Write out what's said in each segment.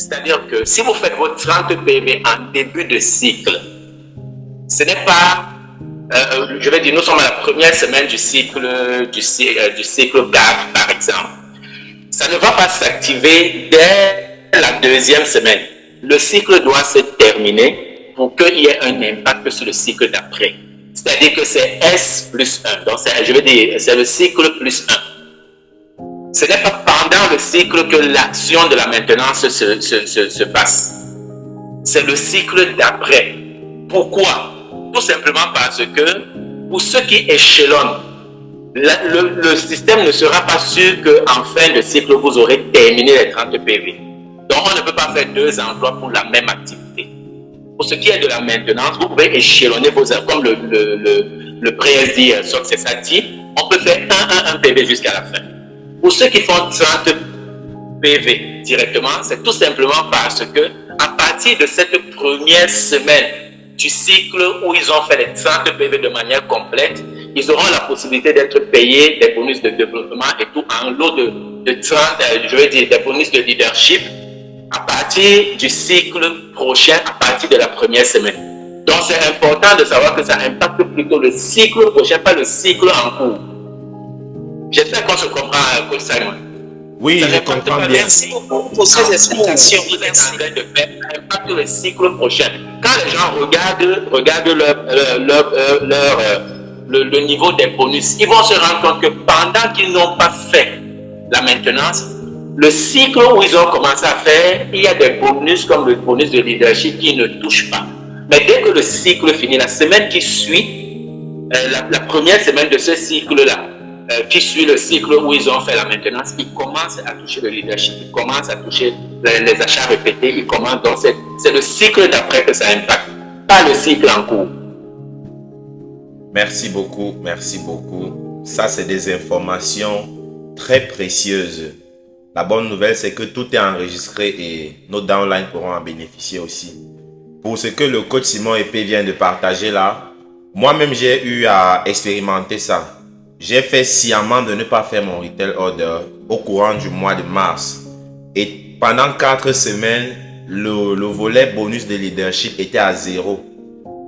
C'est-à-dire que si vous faites vos 30 PV en début de cycle, ce n'est pas, je vais dire, nous sommes à la première semaine du cycle 4, par exemple. Ça ne va pas s'activer dès la deuxième semaine. Le cycle doit se terminer pour qu'il y ait un impact sur le cycle d'après. C'est-à-dire que c'est S plus 1. Donc, je vais dire, c'est le cycle plus 1. Ce n'est pas pendant le cycle que l'action de la maintenance se passe. C'est le cycle d'après. Pourquoi? Tout simplement parce que pour ceux qui échelonnent, le système ne sera pas sûr qu'en fin de cycle, vous aurez terminé les 30 PV. Donc, on ne peut pas faire 2 emplois pour la même activité. Pour ce qui est de la maintenance, vous pouvez échelonner vos heures, comme le PSD Successor type, on peut faire un PV jusqu'à la fin. Pour ceux qui font 30 PV directement, c'est tout simplement parce que à partir de cette première semaine du cycle où ils ont fait les 30 PV de manière complète, ils auront la possibilité d'être payés des bonus de développement et tout en lot de 30, je veux dire, des bonus de leadership à partir du cycle prochain, à partir de la première semaine. Donc c'est important de savoir que ça impacte plutôt le cycle prochain, pas le cycle en cours. J'espère qu'on se comprend, Coach Simon. Oui, je comprends bien. Merci pour ces explications. Vous êtes en train de faire, ça impacte le cycle prochain. Quand les gens regardent le niveau des bonus, ils vont se rendre compte que pendant qu'ils n'ont pas fait la maintenance, le cycle où ils ont commencé à faire, il y a des bonus comme le bonus de leadership qui ne touchent pas. Mais dès que le cycle finit, la semaine qui suit, la première semaine de ce cycle-là, qui suit le cycle où ils ont fait la maintenance, ils commencent à toucher le leadership, ils commencent à toucher les achats répétés, ils commencent. Donc c'est le cycle d'après que ça impacte, pas le cycle en cours. Merci beaucoup, merci beaucoup. Ça, c'est des informations très précieuses. La bonne nouvelle, c'est que tout est enregistré et nos downlines pourront en bénéficier aussi. Pour ce que le coach Simon Epé vient de partager là, moi-même, j'ai eu à expérimenter ça. J'ai fait sciemment de ne pas faire mon retail order au courant du mois de mars. Et pendant 4 semaines, le volet bonus de leadership était à 0.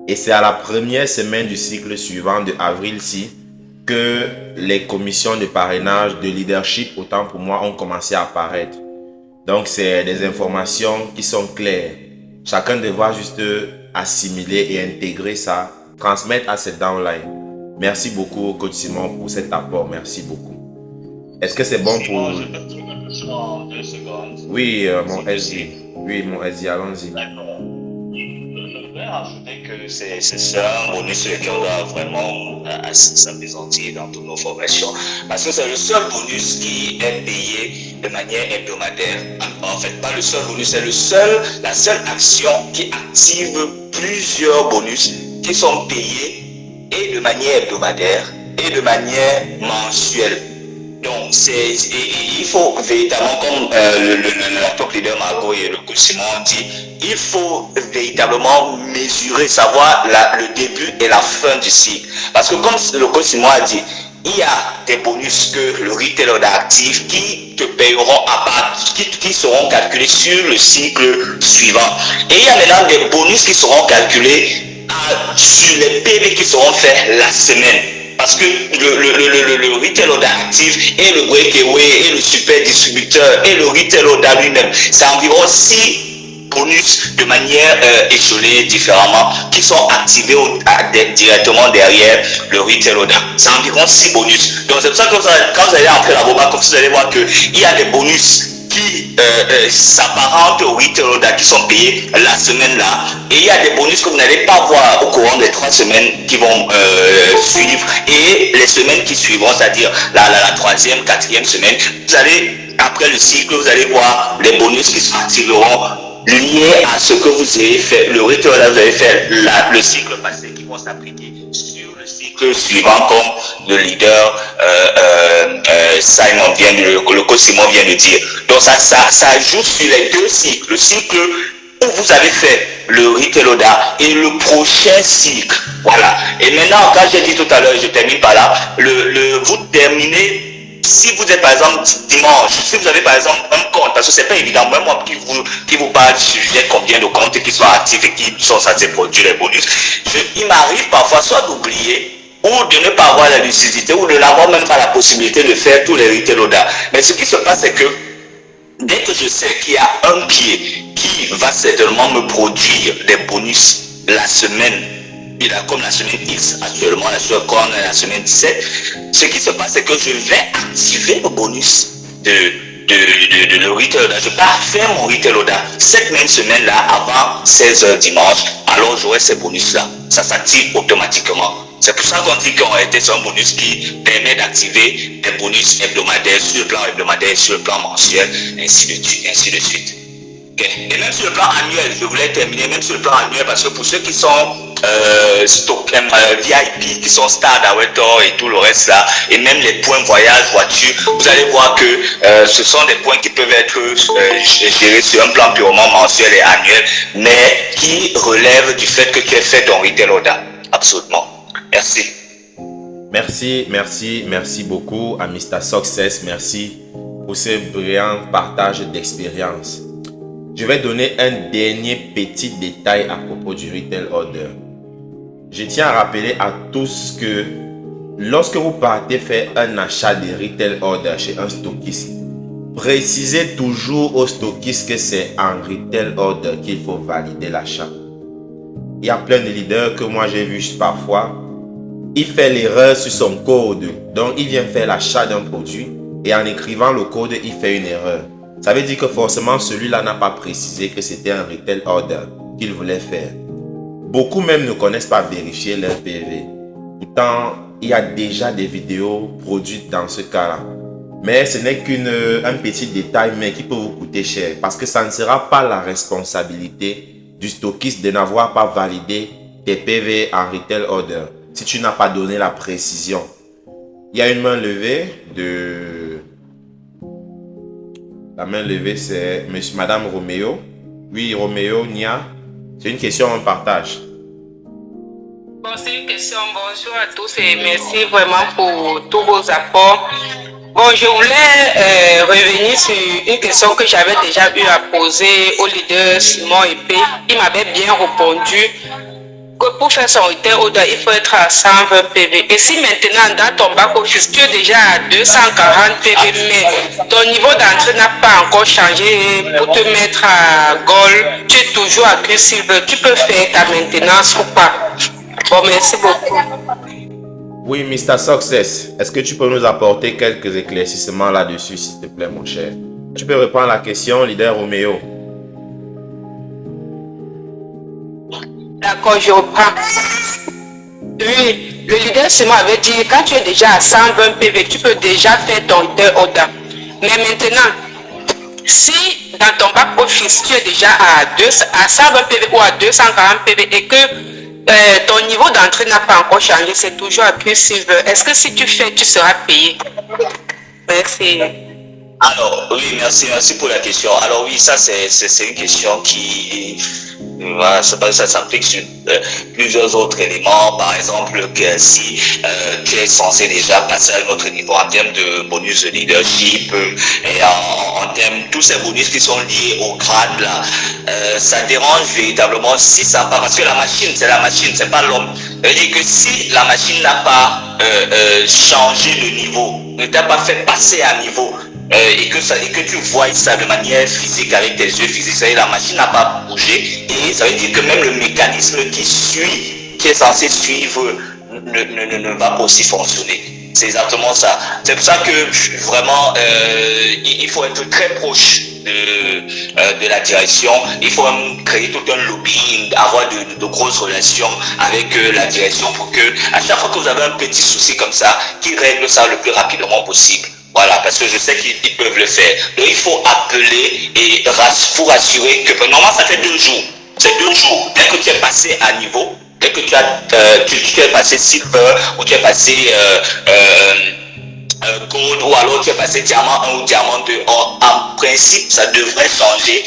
Et c'est à la première semaine du cycle suivant de avril-ci que les commissions de parrainage de leadership, autant pour moi, ont commencé à apparaître. Donc, c'est des informations qui sont claires. Chacun devra juste assimiler et intégrer ça, transmettre à ses downlines. Merci beaucoup, Coach Simon, pour cet apport. Merci beaucoup. Est-ce que c'est bon pour... Je peux prendre un peu ça en 2 secondes. Oui, mon SJ. Oui, mon SJ, allons-y. D'accord. Je voudrais rajouter que c'est un bonus sur lequel on doit vraiment s'apaisantir dans toutes nos formations. Parce que c'est le seul bonus qui est payé de manière hebdomadaire. En fait, pas le seul bonus, c'est la seule action qui active plusieurs bonus qui sont payés et de manière hebdomadaire et de manière mensuelle. Donc, il faut véritablement, comme la top leader Margot et le coach Simon ont dit, il faut véritablement mesurer, savoir le début et la fin du cycle. Parce que comme le coach Simon a dit, il y a des bonus que le retailer actif qui te payeront à part, qui seront calculés sur le cycle suivant. Et il y a maintenant des bonus qui seront calculés sur les PV qui seront faits la semaine. Parce que le retail order actif et le breakaway et le super distributeur et le retail order lui-même, c'est environ 6 bonus de manière échelonnée différemment qui sont activés directement derrière le retail order. C'est environ 6 bonus. Donc c'est pour ça que quand vous allez entrer dans vos bacs, vous allez voir qu'il y a des bonus qui s'apparentent au retail order qui sont payés la semaine là, et il y a des bonus que vous n'allez pas voir au courant des 3 semaines qui vont suivre et les semaines qui suivront, c'est-à-dire la 3e, 4e semaine. Vous allez, après le cycle, vous allez voir les bonus qui s'activeront liés à ce que vous avez fait, le retail order vous avez fait le cycle passé, qui vont s'appliquer sur le cycle suivant, comme le leader Simon le coach Simon vient de dire. Donc ça joue sur les 2 cycles. Le cycle où vous avez fait le retail order et le prochain cycle. Voilà. Et maintenant, quand j'ai dit tout à l'heure, je termine par là, vous terminez si vous êtes par exemple dimanche, si vous avez par exemple un compte, parce que c'est pas évident, même moi qui vous parle, j'ai combien de comptes qui sont actifs et qui sont censés produire les bonus, il m'arrive parfois soit d'oublier ou de ne pas avoir la lucidité ou de n'avoir même pas la possibilité de faire tous les retail orders. Mais ce qui se passe, c'est que dès que je sais qu'il y a un pied qui va certainement me produire des bonus la semaine, comme la semaine X actuellement, la semaine 17, ce qui se passe, c'est que je vais activer le bonus de le retail order. Je vais faire mon retail order cette même semaine-là avant 16h dimanche, alors j'aurai ces bonus-là. Ça s'active automatiquement. C'est pour ça qu'on dit qu'en réalité, c'est un bonus qui permet d'activer des bonus hebdomadaires sur le plan hebdomadaire, sur le plan mensuel, ainsi de suite, ainsi de suite. Okay. Et même sur le plan annuel, je voulais terminer même sur le plan annuel parce que pour ceux qui sont VIP, qui sont Star Dawetor et tout le reste là, et même les points voyage, voiture, vous allez voir que ce sont des points qui peuvent être gérés sur un plan purement mensuel et annuel, mais qui relèvent du fait que tu aies fait ton retail order. Absolument. Merci. Merci beaucoup à Mr. Success. Merci pour ce brillant partage d'expérience. Je vais donner un dernier petit détail à propos du retail order. Je tiens à rappeler à tous que lorsque vous partez faire un achat de retail order chez un stockiste, précisez toujours au stockiste que c'est en retail order qu'il faut valider l'achat. Il y a plein de leaders que moi j'ai vu parfois, il fait l'erreur sur son code. Donc il vient faire l'achat d'un produit et en écrivant le code, il fait une erreur. Ça veut dire que forcément celui-là n'a pas précisé que c'était un retail order qu'il voulait faire. Beaucoup même ne connaissent pas vérifier leur PV. Pourtant, il y a déjà des vidéos produites dans ce cas-là. Mais ce n'est qu'un petit détail mais qui peut vous coûter cher parce que ça ne sera pas la responsabilité du stockiste de n'avoir pas validé tes PV en retail order si tu n'as pas donné la précision. Il y a une main levée de... La main levée, c'est Madame Roméo. Oui, Roméo, Nia. C'est une question, on partage. Bon, c'est une question. Bonjour à tous et merci vraiment pour tous vos apports. Bon, je voulais revenir sur une question que j'avais déjà eu à poser au leader Simon Epé. Il m'avait bien répondu que pour faire son retail order, il faut être à 120 PV. Et si maintenant dans ton back office, tu es déjà à 240 PV, mais ton niveau d'entrée n'a pas encore changé pour te mettre à Gold, tu es toujours à Q Silver, tu peux faire ta maintenance ou pas. Bon, merci beaucoup. Oui, Mr. Success, est-ce que tu peux nous apporter quelques éclaircissements là-dessus, s'il te plaît, mon cher? Tu peux répondre à la question, leader Roméo. D'accord, je reprends. Oui, le leader Simon avait dit, quand tu es déjà à 120 PV, tu peux déjà faire ton retail order. Mais maintenant, si dans ton back office, tu es déjà à 120 PV ou à 240 PV et que ton niveau d'entrée n'a pas encore changé, c'est toujours à Q Silver. Est-ce que si tu fais, tu seras payé? Merci. Alors, oui, merci pour la question. Alors oui, ça c'est une question qui... Voilà, ça s'applique sur plusieurs autres éléments. Par exemple, que si tu es censé déjà passer à un autre niveau en termes de bonus de leadership et en termes tous ces bonus qui sont liés au grade là, ça dérange véritablement si ça part parce que la machine, c'est pas l'homme. Ça veut dire que si la machine n'a pas changé de niveau, ne t'a pas fait passer à niveau, et que tu vois ça de manière physique avec tes yeux physiques, ça veut dire la machine n'a pas bougé et ça veut dire que même le mécanisme qui est censé suivre ne va pas aussi fonctionner. C'est exactement ça. C'est pour ça que vraiment il faut être très proche de la direction. Il faut même créer tout un lobbying, avoir de grosses relations avec la direction pour que à chaque fois que vous avez un petit souci comme ça, qu'ils règlent ça le plus rapidement possible. Voilà, parce que je sais qu'ils peuvent le faire. Donc il faut appeler et vous rassurer que normalement ça fait 2 jours. C'est 2 jours. Dès que tu es passé à niveau, dès que tu es passé silver ou tu es passé gold ou alors tu es passé diamant 1 ou diamant 2, en principe ça devrait changer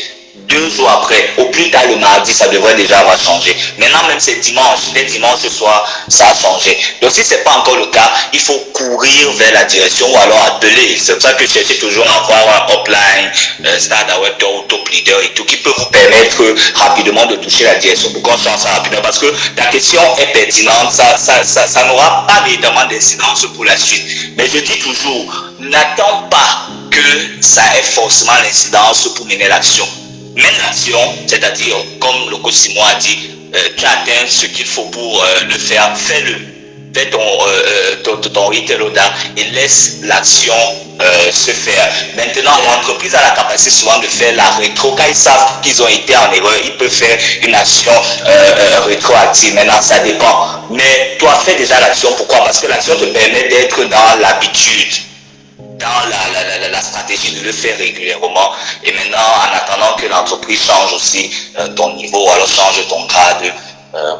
2 jours après, au plus tard le mardi, ça devrait déjà avoir changé. Maintenant, même c'est dimanche, dès dimanche soir, ça a changé. Donc si c'est pas encore le cas, il faut courir vers la direction ou alors appeler. C'est pour ça que cherchez toujours à avoir un hotline, star director ou top leader et tout, qui peut vous permettre rapidement de toucher la direction pour qu'on change ça rapidement. Parce que ta question est pertinente, ça n'aura pas évidemment d'incidence pour la suite. Mais je dis toujours, n'attends pas que ça ait forcément l'incidence pour mener l'action. Mène l'action, c'est-à-dire, comme le coach Simon a dit, tu atteins ce qu'il faut pour le faire, fais-le. Fais ton retail order et laisse l'action se faire. Maintenant, l'entreprise a la capacité souvent de faire la rétro. Quand ils savent qu'ils ont été en erreur, ils peuvent faire une action rétroactive. Maintenant, ça dépend. Mais toi, fais déjà l'action. Pourquoi? Parce que l'action te permet d'être dans l'habitude, dans la stratégie de le faire régulièrement. Et maintenant, en attendant que l'entreprise change aussi ton niveau, alors change ton grade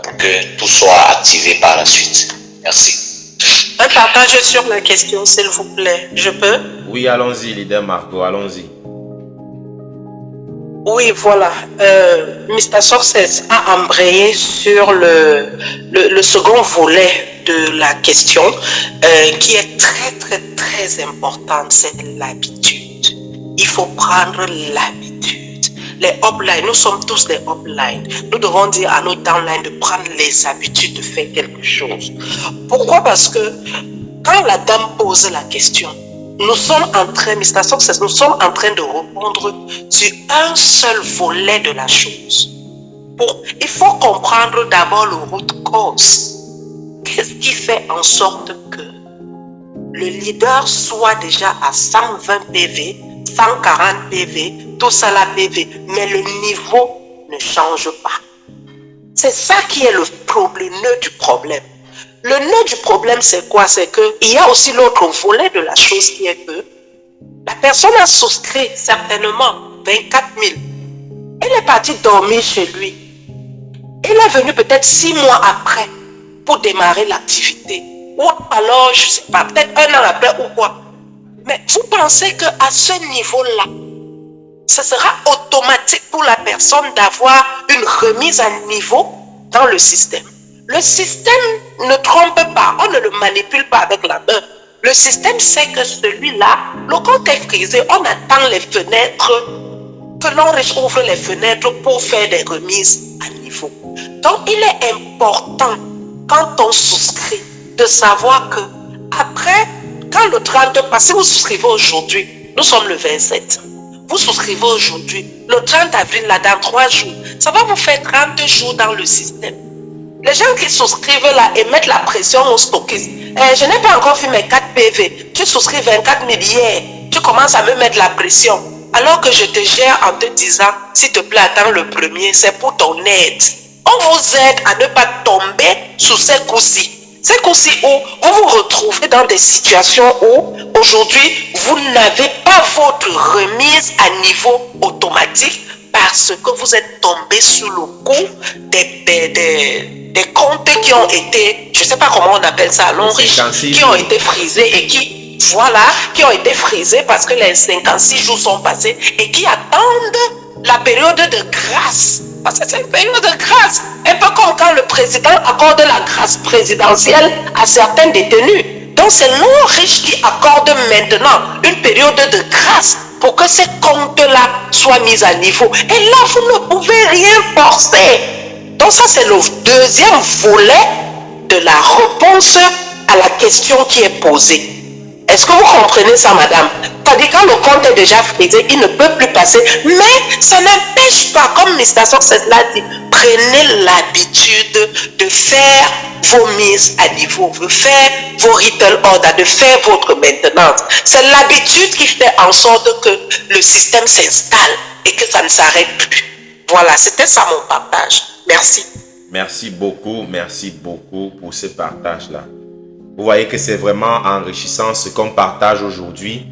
pour que tout soit activé par la suite. Merci. Un partage sur la question, s'il vous plaît. Je peux? Oui, allons-y, leader Margot, allons-y. Oui, voilà. Mr. Success a embrayé sur le second volet de la question qui est très importante, c'est l'habitude. Il faut prendre l'habitude. Les uplines, nous sommes tous des uplines. Nous devons dire à nos downlines de prendre les habitudes de faire quelque chose. Pourquoi? Parce que quand la dame pose la question, nous sommes en train, Mr. Success, nous sommes en train de répondre sur un seul volet de la chose. Il faut comprendre d'abord le root cause. Qu'est-ce qui fait en sorte que le leader soit déjà à 120 PV, 140 PV, tout ça la PV, mais le niveau ne change pas. C'est ça qui est le nœud du problème. Le nœud du problème, c'est quoi? C'est qu'il y a aussi l'autre volet de la chose qui est que la personne a souscrit certainement 24 000. Elle est partie dormir chez lui. Elle est venue peut-être 6 mois après pour démarrer l'activité. Ou alors, je ne sais pas, peut-être 1 an après ou quoi. Mais vous pensez qu'à ce niveau-là, ce sera automatique pour la personne d'avoir une remise à niveau dans le système? Le système ne trompe pas, on ne le manipule pas avec la main. Le système sait que celui-là, le compte est frisé, on attend les fenêtres, que l'on ouvre les fenêtres pour faire des remises à niveau. Donc il est important, quand on souscrit, de savoir que après, quand le 30 passe, si vous souscrivez aujourd'hui, nous sommes le 27, vous souscrivez aujourd'hui, le 30 avril, là, dans 3 jours, ça va vous faire 30 jours dans le système. Les gens qui souscrivent là et mettent la pression aux stockistes. Je n'ai pas encore fait mes 4 PV. Tu souscris 24 000 hier. Tu commences à me mettre la pression. Alors que je te gère en te disant, s'il te plaît, attends le premier, c'est pour ton aide. On vous aide à ne pas tomber sous ces coups-ci. Ces coups-ci où vous vous retrouvez dans des situations où aujourd'hui, vous n'avez pas votre remise à niveau automatique parce que vous êtes tombé sous le coup des comptes qui ont été, je ne sais pas comment on appelle ça, riches, qui ont été frisés et qui, voilà, qui ont été frisés parce que les 56 jours sont passés et qui attendent la période de grâce. Parce que c'est une période de grâce. Un peu comme quand le président accorde la grâce présidentielle à certains détenus. Donc c'est l'homme riche qui accorde maintenant une période de grâce pour que ces comptes-là soient mis à niveau. Et là, vous ne pouvez rien forcer. Donc ça, c'est le deuxième volet de la réponse à la question qui est posée. Est-ce que vous comprenez ça, madame? C'est-à-dire quand le compte est déjà frisé, il ne peut plus passer. Mais ça n'empêche pas, comme Mr. Success l'a dit, prenez l'habitude de faire vos mises à niveau, de faire vos retail orders, de faire votre maintenance. C'est l'habitude qui fait en sorte que le système s'installe et que ça ne s'arrête plus. Voilà, c'était ça mon partage. Merci. Merci beaucoup pour ce partage-là. Vous voyez que c'est vraiment enrichissant ce qu'on partage aujourd'hui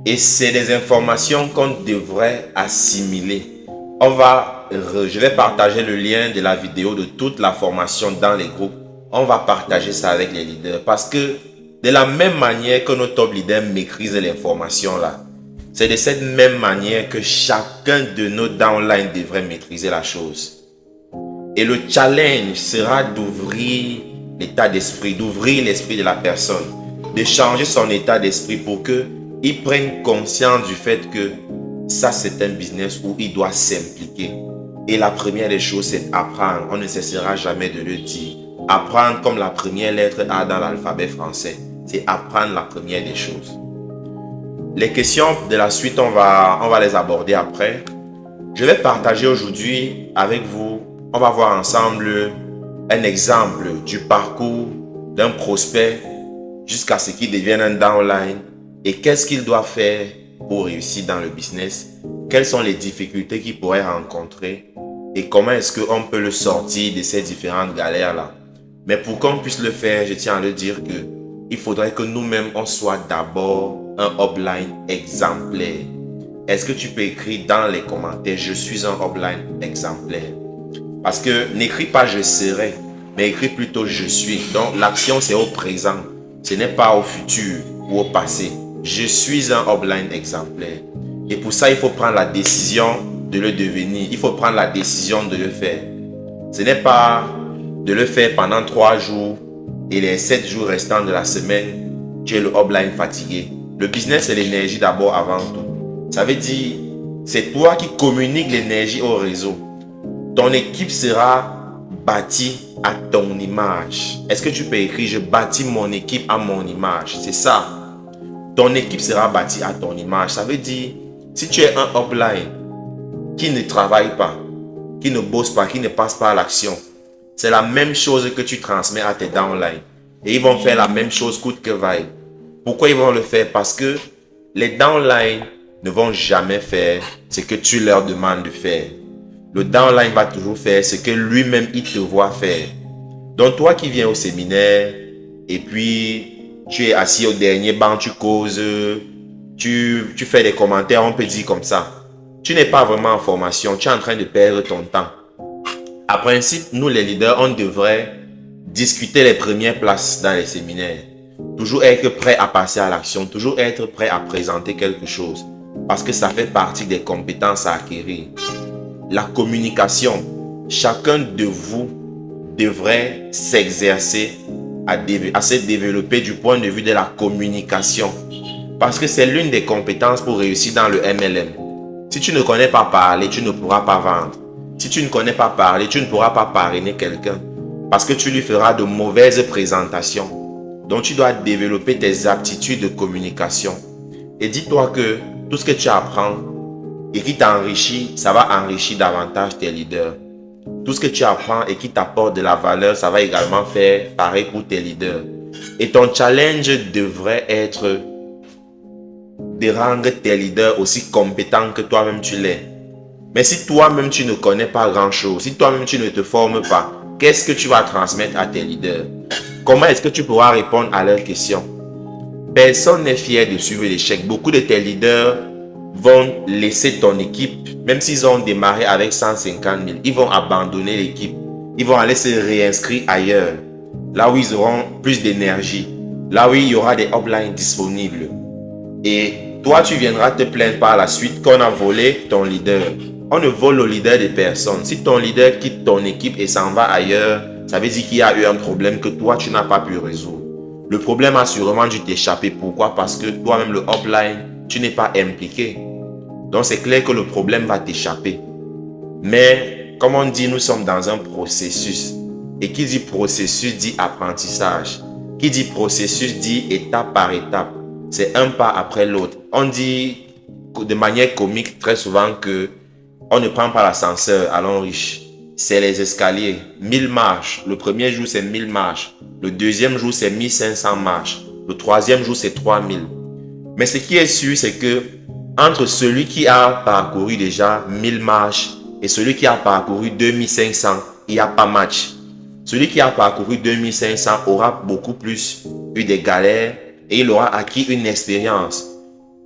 et c'est des informations qu'on devrait assimiler. Je vais partager le lien de la vidéo de toute la formation dans les groupes. On va partager ça avec les leaders parce que de la même manière que nos top leaders maîtrisent l'information là, C'est de cette même manière que chacun de nos downlines devrait maîtriser la chose. Et le challenge sera d'ouvrir l'état d'esprit, d'ouvrir l'esprit de la personne, de changer son état d'esprit pour qu'il prenne conscience du fait que ça, c'est un business où il doit s'impliquer. Et la première des choses, c'est apprendre. On ne cessera jamais de le dire. Apprendre comme la première lettre A dans l'alphabet français. C'est apprendre la première des choses. Les questions de la suite, on va les aborder après. Je vais partager aujourd'hui avec vous, on va voir ensemble un exemple du parcours d'un prospect jusqu'à ce qu'il devienne un downline et qu'est-ce qu'il doit faire pour réussir dans le business, quelles sont les difficultés qu'il pourrait rencontrer et comment est-ce qu'on peut le sortir de ces différentes galères-là. Mais pour qu'on puisse le faire, je tiens à le dire que il faudrait que nous-mêmes, on soit d'abord un upline exemplaire. Est-ce que tu peux écrire dans les commentaires, je suis un upline exemplaire? Parce que n'écris pas je serai, mais écris plutôt je suis. Donc l'action c'est au présent, ce n'est pas au futur ou au passé. Je suis un upline exemplaire. Et pour ça, il faut prendre la décision de le devenir. Il faut prendre la décision de le faire. Ce n'est pas de le faire pendant 3 jours et les 7 jours restants de la semaine, tu es le upline fatigué. Le business, c'est l'énergie d'abord avant tout. Ça veut dire, c'est toi qui communiques l'énergie au réseau. Ton équipe sera bâtie à ton image. Est-ce que tu peux écrire, je bâtis mon équipe à mon image? C'est ça. Ton équipe sera bâtie à ton image. Ça veut dire, si tu es un upline qui ne travaille pas, qui ne bosse pas, qui ne passe pas à l'action, c'est la même chose que tu transmets à tes downlines. Et ils vont faire la même chose coûte que vaille. Pourquoi ils vont le faire? Parce que les downlines ne vont jamais faire ce que tu leur demandes de faire. Le downline va toujours faire ce que lui-même il te voit faire. Donc toi qui viens au séminaire et puis tu es assis au dernier banc, tu causes, tu fais des commentaires, on peut dire comme ça. Tu n'es pas vraiment en formation, tu es en train de perdre ton temps. À principe, nous les leaders, on devrait discuter les premières places dans les séminaires. Toujours être prêt à passer à l'action, toujours être prêt à présenter quelque chose. Parce que ça fait partie des compétences à acquérir. La communication, chacun de vous devrait s'exercer à se développer du point de vue de la communication. Parce que c'est l'une des compétences pour réussir dans le MLM. Si tu ne connais pas parler, tu ne pourras pas vendre. Si tu ne connais pas parler, tu ne pourras pas parrainer quelqu'un. Parce que tu lui feras de mauvaises présentations. Donc tu dois développer tes aptitudes de communication. Et dis-toi que tout ce que tu apprends et qui t'enrichit, ça va enrichir davantage tes leaders. Tout ce que tu apprends et qui t'apporte de la valeur, ça va également faire pareil pour tes leaders. Et ton challenge devrait être de rendre tes leaders aussi compétents que toi-même tu l'es. Mais si toi-même tu ne connais pas grand-chose, si toi-même tu ne te formes pas, qu'est-ce que tu vas transmettre à tes leaders? Comment est-ce que tu pourras répondre à leurs questions? Personne n'est fier de suivre l'échec. Beaucoup de tes leaders vont laisser ton équipe, même s'ils ont démarré avec 150 000, ils vont abandonner l'équipe. Ils vont aller se réinscrire ailleurs, là où ils auront plus d'énergie, là où il y aura des uplines disponibles. Et toi, tu viendras te plaindre par la suite qu'on a volé ton leader. On ne vole le leader de personne. Si ton leader quitte ton équipe et s'en va ailleurs, ça veut dire qu'il y a eu un problème que toi, tu n'as pas pu résoudre. Le problème a sûrement dû t'échapper. Pourquoi? Parce que toi-même, le upline, tu n'es pas impliqué. Donc, c'est clair que le problème va t'échapper. Mais, comme on dit, nous sommes dans un processus. Et qui dit processus dit apprentissage. Qui dit processus dit étape par étape. C'est un pas après l'autre. On dit de manière comique très souvent que on ne prend pas l'ascenseur à l'homme riche. C'est les escaliers. 1000 marches. Le premier jour, c'est 1000 marches. Le deuxième jour, c'est 1500 marches. Le troisième jour, c'est 3000. Mais ce qui est sûr, c'est que entre celui qui a parcouru déjà 1000 marches et celui qui a parcouru 2500, il n'y a pas match. Celui qui a parcouru 2500 aura beaucoup plus eu des galères et il aura acquis une expérience.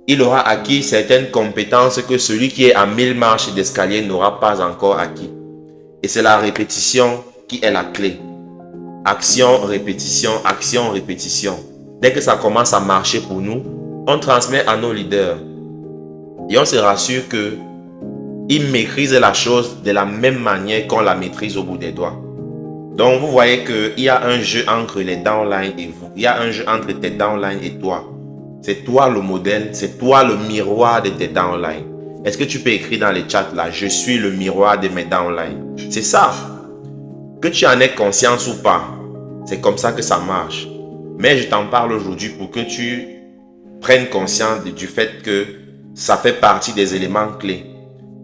Il aura acquis certaines compétences que celui qui est à 1000 marches d'escalier n'aura pas encore acquis. Et c'est la répétition qui est la clé. Action, répétition, action, répétition. Dès que ça commence à marcher pour nous, on transmet à nos leaders. Et on se rassure que il maîtrise la chose de la même manière qu'on la maîtrise au bout des doigts. Donc, vous voyez qu'il y a un jeu entre les downlines et vous. Il y a un jeu entre tes downlines et toi. C'est toi le modèle, c'est toi le miroir de tes downlines. Est-ce que tu peux écrire dans les chats là, je suis le miroir de mes downlines? C'est ça. Que tu en aies conscience ou pas, c'est comme ça que ça marche. Mais je t'en parle aujourd'hui pour que tu prennes conscience du fait que ça fait partie des éléments clés.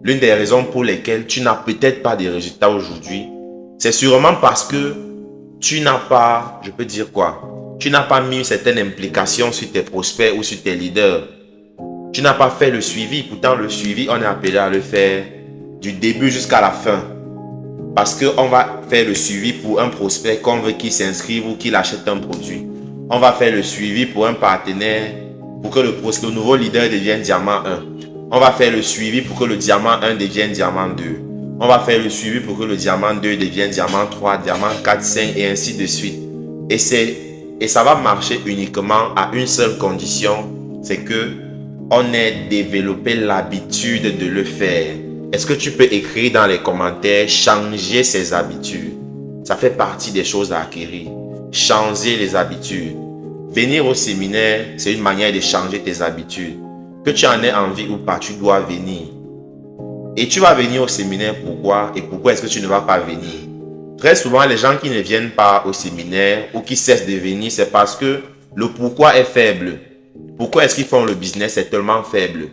L'une des raisons pour lesquelles tu n'as peut-être pas de résultats aujourd'hui, c'est sûrement parce que tu n'as pas, je peux dire quoi, tu n'as pas mis une certaine implication sur tes prospects ou sur tes leaders. Tu n'as pas fait le suivi. Pourtant, le suivi, on est appelé à le faire du début jusqu'à la fin. Parce qu'on va faire le suivi pour un prospect qu'on veut qu'il s'inscrive ou qu'il achète un produit. On va faire le suivi pour un partenaire pour que le nouveau leader devienne diamant 1. On va faire le suivi pour que le diamant 1 devienne diamant 2. On va faire le suivi pour que le diamant 2 devienne diamant 3, diamant 4, 5 et ainsi de suite. Et ça va marcher uniquement à une seule condition, c'est que on ait développé l'habitude de le faire. Est-ce que tu peux écrire dans les commentaires, changer ses habitudes? Ça fait partie des choses à acquérir. Changer les habitudes. Venir au séminaire, c'est une manière de changer tes habitudes. Que tu en aies envie ou pas, tu dois venir. Et tu vas venir au séminaire, pourquoi? Et pourquoi est-ce que tu ne vas pas venir? Très souvent, les gens qui ne viennent pas au séminaire ou qui cessent de venir, c'est parce que le pourquoi est faible. Pourquoi est-ce qu'ils font le business est tellement faible?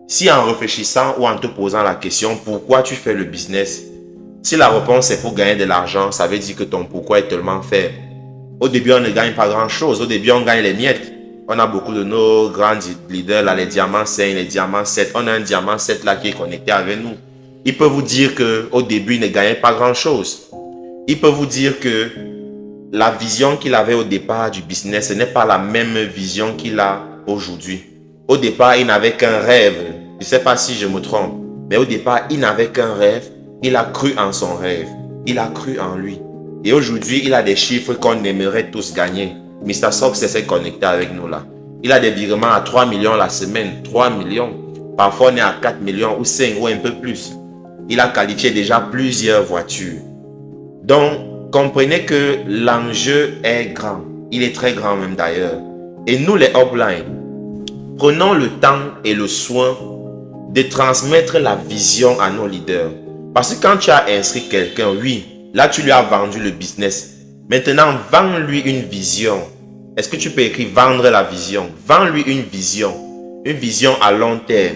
Si en réfléchissant ou en te posant la question pourquoi tu fais le business, si la réponse est pour gagner de l'argent, ça veut dire que ton pourquoi est tellement faible. Au début, on ne gagne pas grand-chose. Au début, on gagne les miettes. On a beaucoup de nos grands leaders, là, les diamants 5, les diamants 7. On a un diamant 7 là qui est connecté avec nous. Il peut vous dire qu'au début, il ne gagnait pas grand-chose. Il peut vous dire que la vision qu'il avait au départ du business, ce n'est pas la même vision qu'il a aujourd'hui. Au départ, il n'avait qu'un rêve. Je ne sais pas si je me trompe. Mais au départ, il n'avait qu'un rêve. Il a cru en son rêve. Il a cru en lui. Et aujourd'hui, il a des chiffres qu'on aimerait tous gagner. Mr. Success s'est connecté avec nous là. Il a des virements à 3 millions la semaine. 3 millions. Parfois, on est à 4 millions ou 5 ou un peu plus. Il a qualifié déjà plusieurs voitures. Donc, comprenez que l'enjeu est grand. Il est très grand même d'ailleurs. Et nous, les uplines, prenons le temps et le soin de transmettre la vision à nos leaders. Parce que quand tu as inscrit quelqu'un, oui, là tu lui as vendu le business. Maintenant, vends-lui une vision. Est-ce que tu peux écrire vendre la vision? Vends-lui une vision à long terme.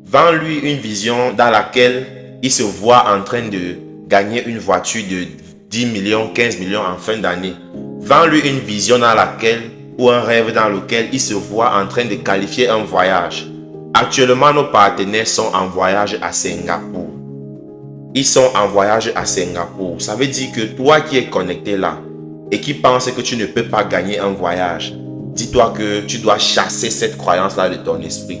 Vends-lui une vision dans laquelle il se voit en train de gagner une voiture de 10 millions, 15 millions en fin d'année. Vends-lui une vision dans laquelle, ou un rêve dans lequel il se voit en train de qualifier un voyage. Actuellement, nos partenaires sont en voyage à Singapour. Ils sont en voyage à Singapour. Ça veut dire que toi qui es connecté là et qui pense que tu ne peux pas gagner un voyage, dis-toi que tu dois chasser cette croyance-là de ton esprit.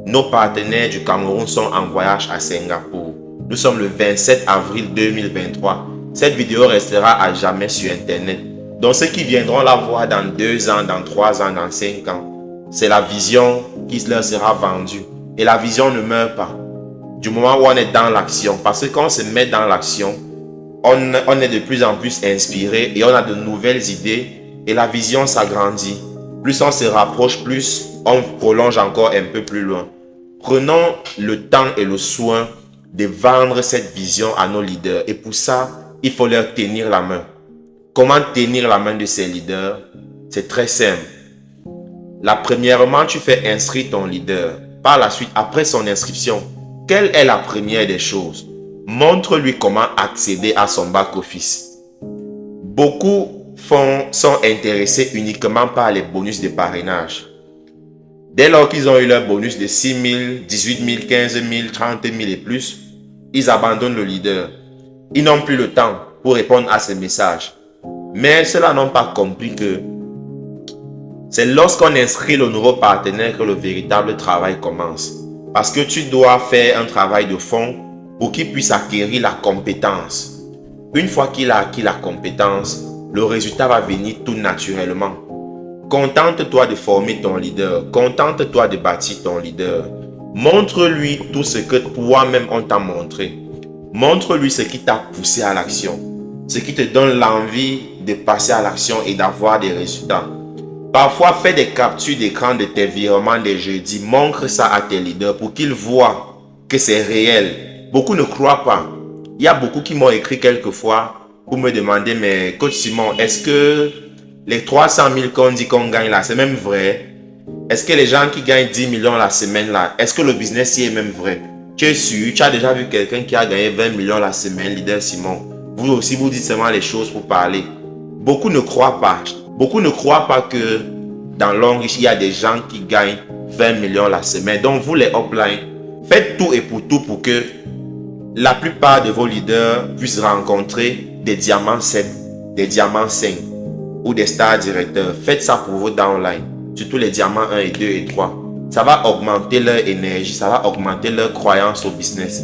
Nos partenaires du Cameroun sont en voyage à Singapour. Nous sommes le 27 avril 2023. Cette vidéo restera à jamais sur Internet. Donc ceux qui viendront la voir dans 2 ans, dans 3 ans, dans 5 ans, c'est la vision qui leur sera vendue. Et la vision ne meurt pas. Du moment où on est dans l'action. Parce que quand on se met dans l'action, on est de plus en plus inspiré et on a de nouvelles idées et la vision s'agrandit. Plus on se rapproche, plus on prolonge encore un peu plus loin. Prenons le temps et le soin de vendre cette vision à nos leaders. Et pour ça, il faut leur tenir la main. Comment tenir la main de ces leaders? C'est très simple. Premièrement, tu fais inscrire ton leader. Par la suite, après son inscription, quelle est la première des choses? Montre-lui comment accéder à son back-office. Beaucoup sont intéressés uniquement par les bonus de parrainage. Dès lors qu'ils ont eu leur bonus de 6 000, 18 000, 15 000, 30 000 et plus, ils abandonnent le leader. Ils n'ont plus le temps pour répondre à ces messages. Mais ceux-là n'ont pas compris que c'est lorsqu'on inscrit le nouveau partenaire que le véritable travail commence. Parce que tu dois faire un travail de fond pour qu'il puisse acquérir la compétence. Une fois qu'il a acquis la compétence, le résultat va venir tout naturellement. Contente-toi de former ton leader. Contente-toi de bâtir ton leader. Montre-lui tout ce que toi-même on t'a montré. Montre-lui ce qui t'a poussé à l'action. Ce qui te donne l'envie de passer à l'action et d'avoir des résultats. Parfois, fais des captures d'écran de tes virements des jeudis. Montre ça à tes leaders pour qu'ils voient que c'est réel. Beaucoup ne croient pas. Il y a beaucoup qui m'ont écrit quelquefois pour me demander, mais coach Simon, est-ce que les 300 000 qu'on dit qu'on gagne là, c'est même vrai? Est-ce que les gens qui gagnent 10 millions la semaine là, est-ce que le business y est même vrai? Tu es sûr? Tu as déjà vu quelqu'un qui a gagné 20 millions la semaine, leader Simon? Vous aussi, vous dites seulement les choses pour parler. Beaucoup ne croient pas. Beaucoup ne croient pas que dans l'Enrichissement, il y a des gens qui gagnent 20 millions la semaine. Donc, vous les upline, faites tout et pour tout pour que la plupart de vos leaders puissent rencontrer des diamants 7, des diamants 5 ou des stars directeurs. Faites ça pour vos downline, surtout les diamants 1 et 2 et 3. Ça va augmenter leur énergie, ça va augmenter leur croyance au business.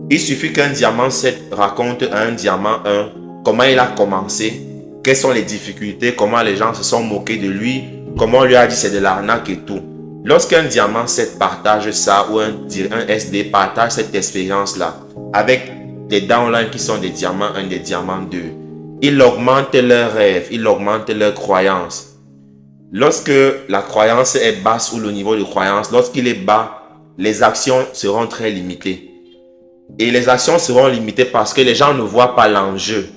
Il suffit qu'un diamant 7 raconte à un diamant 1 comment il a commencé, quelles sont les difficultés, comment les gens se sont moqués de lui, comment on lui a dit c'est de l'arnaque et tout. Lorsqu'un diamant 7 partage ça ou un SD partage cette expérience-là avec des downlines qui sont des diamants 1, des diamants 2, il augmente leurs rêves, il augmente leurs croyances. Lorsque la croyance est basse ou le niveau de croyance, lorsqu'il est bas, les actions seront très limitées. Et les actions seront limitées parce que les gens ne voient pas l'enjeu.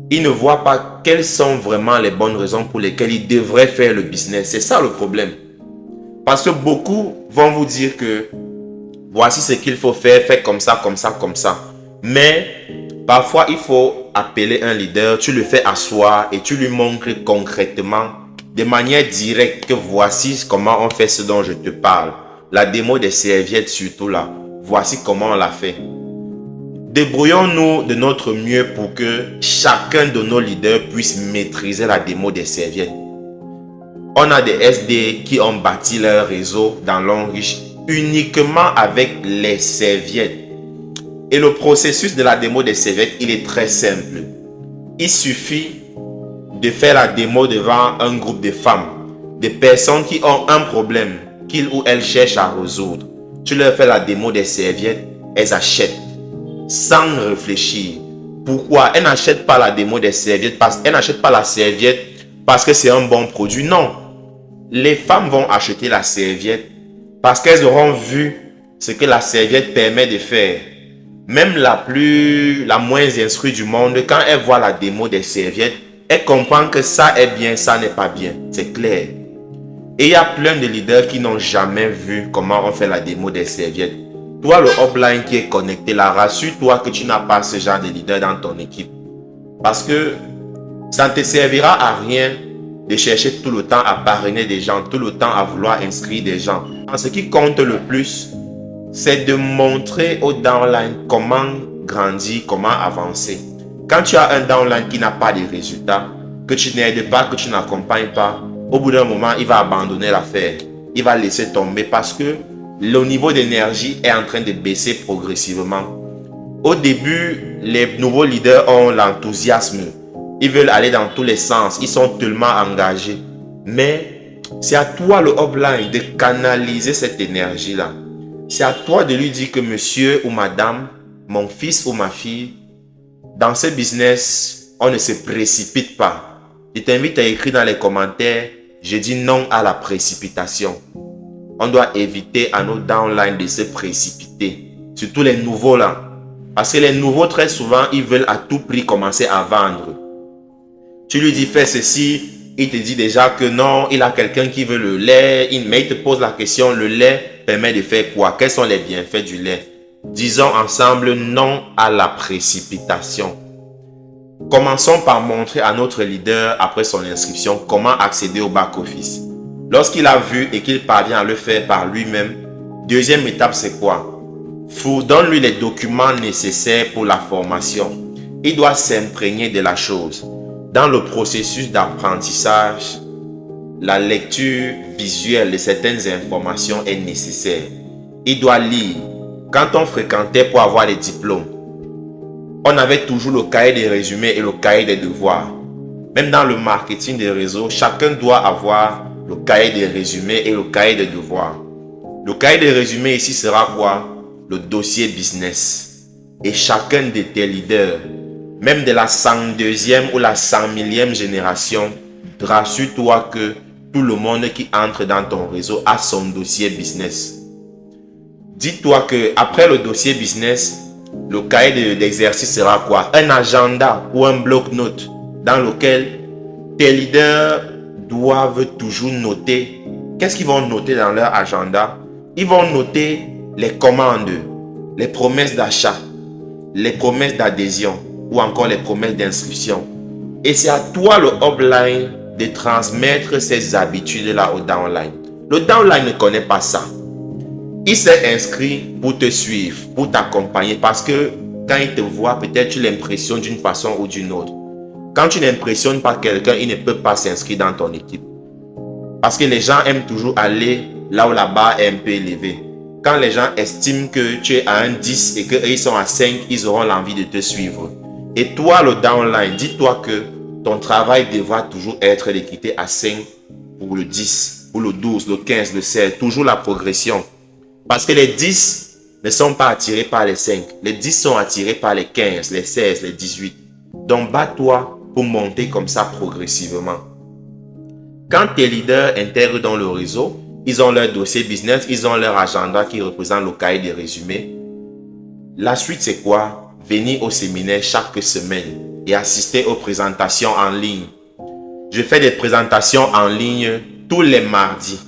Ils ne voient pas quelles sont vraiment les bonnes raisons pour lesquelles ils devraient faire le business. C'est ça le problème. Parce que beaucoup vont vous dire que voici ce qu'il faut faire, faites comme ça, comme ça, comme ça. Mais parfois, il faut appeler un leader, tu le fais asseoir et tu lui montres concrètement, de manière directe, que voici comment on fait ce dont je te parle. La démo des serviettes surtout là, voici comment on l'a fait. Débrouillons-nous de notre mieux pour que chacun de nos leaders puisse maîtriser la démo des serviettes. On a des SD qui ont bâti leur réseau dans l'Enrichissement uniquement avec les serviettes. Et le processus de la démo des serviettes, il est très simple. Il suffit de faire la démo devant un groupe de femmes, des personnes qui ont un problème qu'ils ou elles cherchent à résoudre. Tu leur fais la démo des serviettes, elles achètent sans réfléchir. Pourquoi? Elles n'achètent pas la démo des serviettes elles n'achètent pas la serviette parce que c'est un bon produit. Non. Les femmes vont acheter la serviette parce qu'elles auront vu ce que la serviette permet de faire. Même la moins instruite du monde, quand elle voit la démo des serviettes, elle comprend que ça est bien, ça n'est pas bien. C'est clair. Et il y a plein de leaders qui n'ont jamais vu comment on fait la démo des serviettes. Toi, le upline qui est connecté là, rassure-toi que tu n'as pas ce genre de leader dans ton équipe. Parce que ça ne te servira à rien de chercher tout le temps à parrainer des gens, tout le temps à vouloir inscrire des gens. Ce qui compte le plus, c'est de montrer au downline comment grandir, comment avancer. Quand tu as un downline qui n'a pas de résultats, que tu n'aides pas, que tu n'accompagnes pas, au bout d'un moment, il va abandonner l'affaire. Il va laisser tomber parce que le niveau d'énergie est en train de baisser progressivement. Au début, les nouveaux leaders ont l'enthousiasme. Ils veulent aller dans tous les sens. Ils sont tellement engagés. Mais c'est à toi, le upline, de canaliser cette énergie-là. C'est à toi de lui dire que monsieur ou madame, mon fils ou ma fille, dans ce business, on ne se précipite pas. Je t'invite à écrire dans les commentaires, je dis non à la précipitation. On doit éviter à nos downlines de se précipiter. Surtout les nouveaux là. Parce que les nouveaux, très souvent, ils veulent à tout prix commencer à vendre. Tu lui dis fais ceci, il te dit déjà que non, il a quelqu'un qui veut le lait. Mais il te pose la question, le lait permet de faire quoi? Quels sont les bienfaits du lait? Disons ensemble non à la précipitation. Commençons par montrer à notre leader, après son inscription, comment accéder au back-office. Lorsqu'il a vu et qu'il parvient à le faire par lui-même, deuxième étape, c'est quoi? Donne-lui les documents nécessaires pour la formation. Il doit s'imprégner de la chose. Dans le processus d'apprentissage, la lecture visuelle de certaines informations est nécessaire. Il doit lire. Quand on fréquentait pour avoir les diplômes, on avait toujours le cahier des résumés et le cahier des devoirs. Même dans le marketing des réseaux, chacun doit avoir le cahier des résumés et le cahier des devoirs. Le cahier de résumé ici sera quoi? Le dossier business. Et chacun de tes leaders, même de la 102e ou la 100 millième génération, rassure-toi que tout le monde qui entre dans ton réseau a son dossier business. Dis-toi que après le dossier business, le cahier d'exercice sera quoi? Un agenda ou un bloc-notes dans lequel tes leaders doivent toujours noter. Qu'est-ce qu'ils vont noter dans leur agenda? Ils vont noter les commandes, les promesses d'achat, les promesses d'adhésion ou encore les promesses d'inscription. Et c'est à toi le upline de transmettre ces habitudes-là au downline. Le downline ne connaît pas ça. Il s'est inscrit pour te suivre, pour t'accompagner parce que quand il te voit, peut-être tu l'impressionnes d'une façon ou d'une autre. Quand tu n'impressionnes pas quelqu'un, il ne peut pas s'inscrire dans ton équipe. Parce que les gens aiment toujours aller là où la barre est un peu élevée. Quand les gens estiment que tu es à un 10 et qu'ils sont à 5, ils auront l'envie de te suivre. Et toi, le downline, dis-toi que ton travail devra toujours être de quitter à 5 pour le 10, ou le 12, le 15, le 16, toujours la progression. Parce que les 10 ne sont pas attirés par les 5. Les 10 sont attirés par les 15, les 16, les 18. Donc, bats-toi pour monter comme ça progressivement. Quand tes leaders intègrent dans le réseau, ils ont leur dossier business, ils ont leur agenda qui représente le cahier de résumé. La suite, c'est quoi? Venir au séminaire chaque semaine et assister aux présentations en ligne. Je fais des présentations en ligne tous les mardis,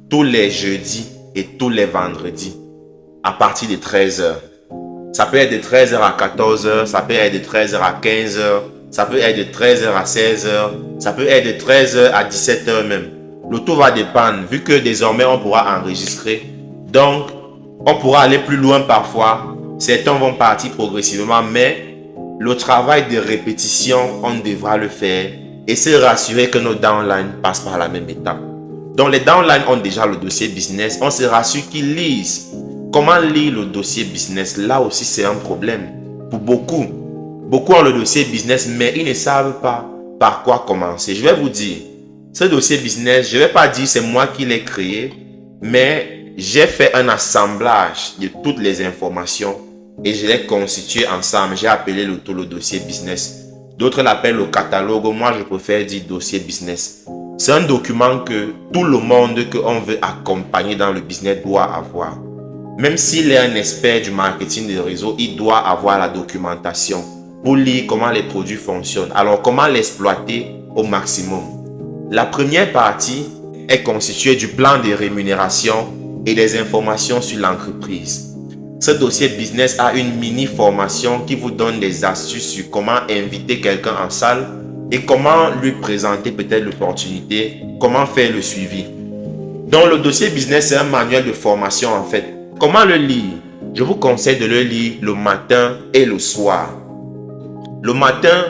tous les jeudis et tous les vendredis à partir de 13h. Ça peut être de 13h à 14h, ça peut être de 13h à 15h, ça peut être de 13h à 16h, ça peut être de 13h à 17h même. Le tout va dépendre, vu que désormais on pourra enregistrer. Donc, on pourra aller plus loin parfois. Certains vont partir progressivement, mais le travail de répétition, on devra le faire et se rassurer que nos downlines passent par la même étape. Donc, les downlines ont déjà le dossier business. On se rassure qu'ils lisent. Comment lire le dossier business? Là aussi, c'est un problème. Pour beaucoup, beaucoup ont le dossier business, mais ils ne savent pas par quoi commencer. Je vais vous dire, ce dossier business, je ne vais pas dire c'est moi qui l'ai créé, mais j'ai fait un assemblage de toutes les informations et je l'ai constitué ensemble. J'ai appelé le dossier business. D'autres l'appellent le catalogue. Moi, je préfère dire dossier business. C'est un document que tout le monde qu'on veut accompagner dans le business doit avoir. Même s'il est un expert du marketing de réseau, il doit avoir la documentation pour lire comment les produits fonctionnent. Alors, comment l'exploiter au maximum? La première partie est constituée du plan de rémunération et des informations sur l'entreprise. Ce dossier business a une mini formation qui vous donne des astuces sur comment inviter quelqu'un en salle et comment lui présenter peut-être l'opportunité, comment faire le suivi. Donc le dossier business, c'est un manuel de formation en fait. Comment le lire? Je vous conseille de le lire le matin et le soir. Le matin,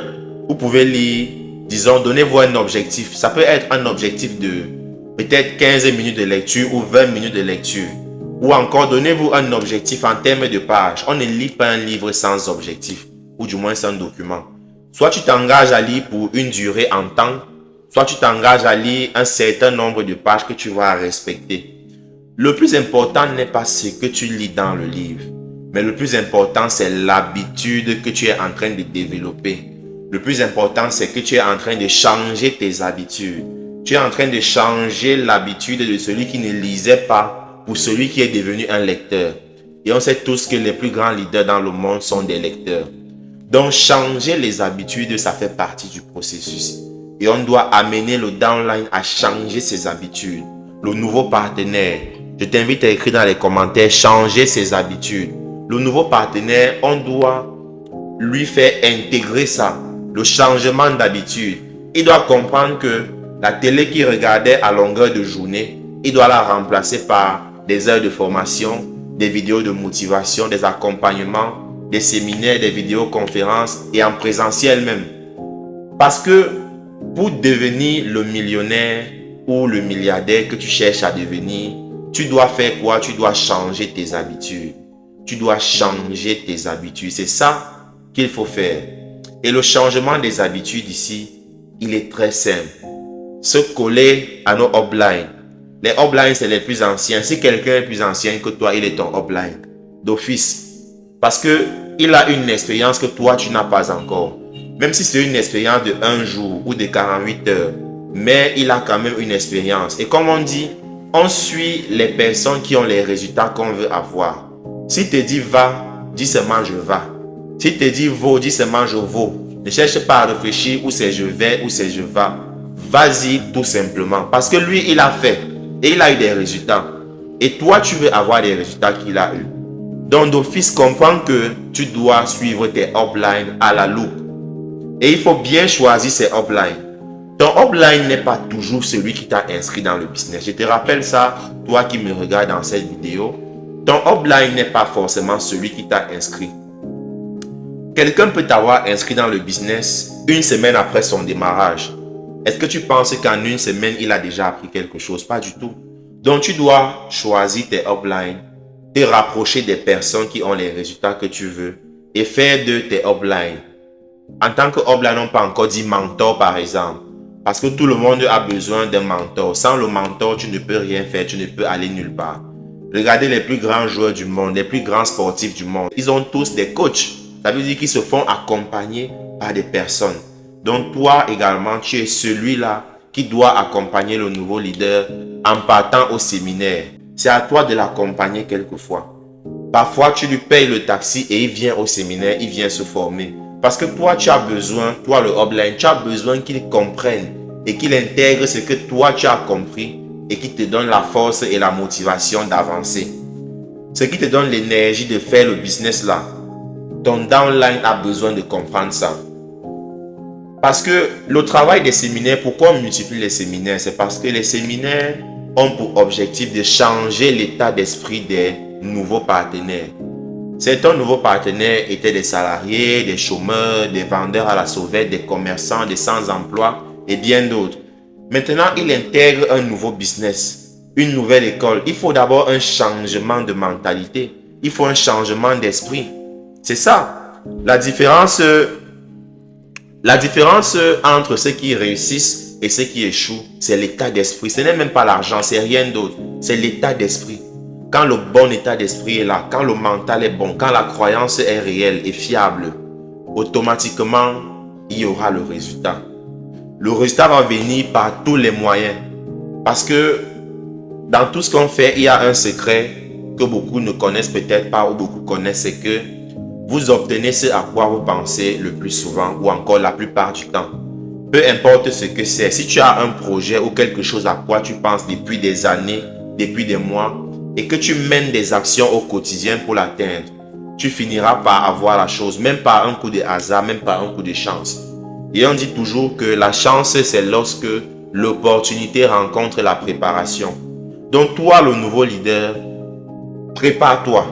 vous pouvez lire, disons, donnez-vous un objectif. Ça peut être un objectif de peut-être 15 minutes de lecture ou 20 minutes de lecture. Ou encore, donnez-vous un objectif en termes de pages. On ne lit pas un livre sans objectif, ou du moins sans document. Soit tu t'engages à lire pour une durée en temps, soit tu t'engages à lire un certain nombre de pages que tu vas respecter. Le plus important n'est pas ce que tu lis dans le livre, mais le plus important, c'est l'habitude que tu es en train de développer. Le plus important, c'est que tu es en train de changer tes habitudes. Tu es en train de changer l'habitude de celui qui ne lisait pas pour celui qui est devenu un lecteur. Et on sait tous que les plus grands leaders dans le monde sont des lecteurs. Donc, changer les habitudes, ça fait partie du processus. Et on doit amener le downline à changer ses habitudes. Le nouveau partenaire, je t'invite à écrire dans les commentaires, changer ses habitudes. Le nouveau partenaire, on doit lui faire intégrer ça, le changement d'habitude. Il doit comprendre que la télé qu'il regardait à longueur de journée, il doit la remplacer par des heures de formation, des vidéos de motivation, des accompagnements, des séminaires, des vidéoconférences et en présentiel même. Parce que pour devenir le millionnaire ou le milliardaire que tu cherches à devenir, tu dois faire quoi? Tu dois changer tes habitudes. Tu dois changer tes habitudes. C'est ça qu'il faut faire. Et le changement des habitudes ici, il est très simple. Se coller à nos uplines. Les uplines, c'est les plus anciens. Si quelqu'un est plus ancien que toi, il est ton upline d'office. Parce qu'il a une expérience que toi, tu n'as pas encore. Même si c'est une expérience de 1 jour ou de 48 heures. Mais il a quand même une expérience. Et comme on dit, on suit les personnes qui ont les résultats qu'on veut avoir. Si te dit va, dis seulement je vais. Si te dit vaut, dis seulement je vaux. Ne cherche pas à réfléchir où c'est je vais, où c'est je vais. Vas-y tout simplement. Parce que lui, il a fait. Et il a eu des résultats. Et toi, tu veux avoir les résultats qu'il a eu. Donc d'office, comprends que tu dois suivre tes uplines à la loupe. Et il faut bien choisir ces uplines. Ton upline n'est pas toujours celui qui t'a inscrit dans le business. Je te rappelle ça, toi qui me regardes dans cette vidéo. Ton upline n'est pas forcément celui qui t'a inscrit. Quelqu'un peut t'avoir inscrit dans le business 1 semaine après son démarrage. Est-ce que tu penses qu'en 1 semaine, il a déjà appris quelque chose? Pas du tout. Donc, tu dois choisir tes uplines, te rapprocher des personnes qui ont les résultats que tu veux et faire de tes uplines. En tant que upline, on peut encore dire mentor par exemple. Parce que tout le monde a besoin d'un mentor. Sans le mentor, tu ne peux rien faire, tu ne peux aller nulle part. Regardez les plus grands joueurs du monde, les plus grands sportifs du monde. Ils ont tous des coachs. Ça veut dire qu'ils se font accompagner par des personnes. Donc toi également, tu es celui-là qui doit accompagner le nouveau leader en partant au séminaire. C'est à toi de l'accompagner quelquefois. Parfois, tu lui payes le taxi et il vient au séminaire, il vient se former. Parce que toi, tu as besoin, toi le upline, tu as besoin qu'il comprenne et qu'il intègre ce que toi, tu as compris et qui te donne la force et la motivation d'avancer. Ce qui te donne l'énergie de faire le business là. Ton downline a besoin de comprendre ça. Parce que le travail des séminaires, pourquoi on multiplie les séminaires? C'est parce que les séminaires ont pour objectif de changer l'état d'esprit des nouveaux partenaires. Certains nouveaux partenaires étaient des salariés, des chômeurs, des vendeurs à la sauvette, des commerçants, des sans-emploi et bien d'autres. Maintenant, ils intègrent un nouveau business, une nouvelle école. Il faut d'abord un changement de mentalité. Il faut un changement d'esprit. C'est ça. La différence entre ceux qui réussissent et ceux qui échouent, c'est l'état d'esprit. Ce n'est même pas l'argent, c'est rien d'autre. C'est l'état d'esprit. Quand le bon état d'esprit est là, quand le mental est bon, quand la croyance est réelle et fiable, automatiquement, il y aura le résultat. Le résultat va venir par tous les moyens. Parce que dans tout ce qu'on fait, il y a un secret que beaucoup ne connaissent peut-être pas ou beaucoup connaissent, c'est que vous obtenez ce à quoi vous pensez le plus souvent ou encore la plupart du temps. Peu importe ce que c'est, si tu as un projet ou quelque chose à quoi tu penses depuis des années, depuis des mois, et que tu mènes des actions au quotidien pour l'atteindre, tu finiras par avoir la chose, même par un coup de hasard, même par un coup de chance. Et on dit toujours que la chance, c'est lorsque l'opportunité rencontre la préparation. Donc toi, le nouveau leader, prépare-toi.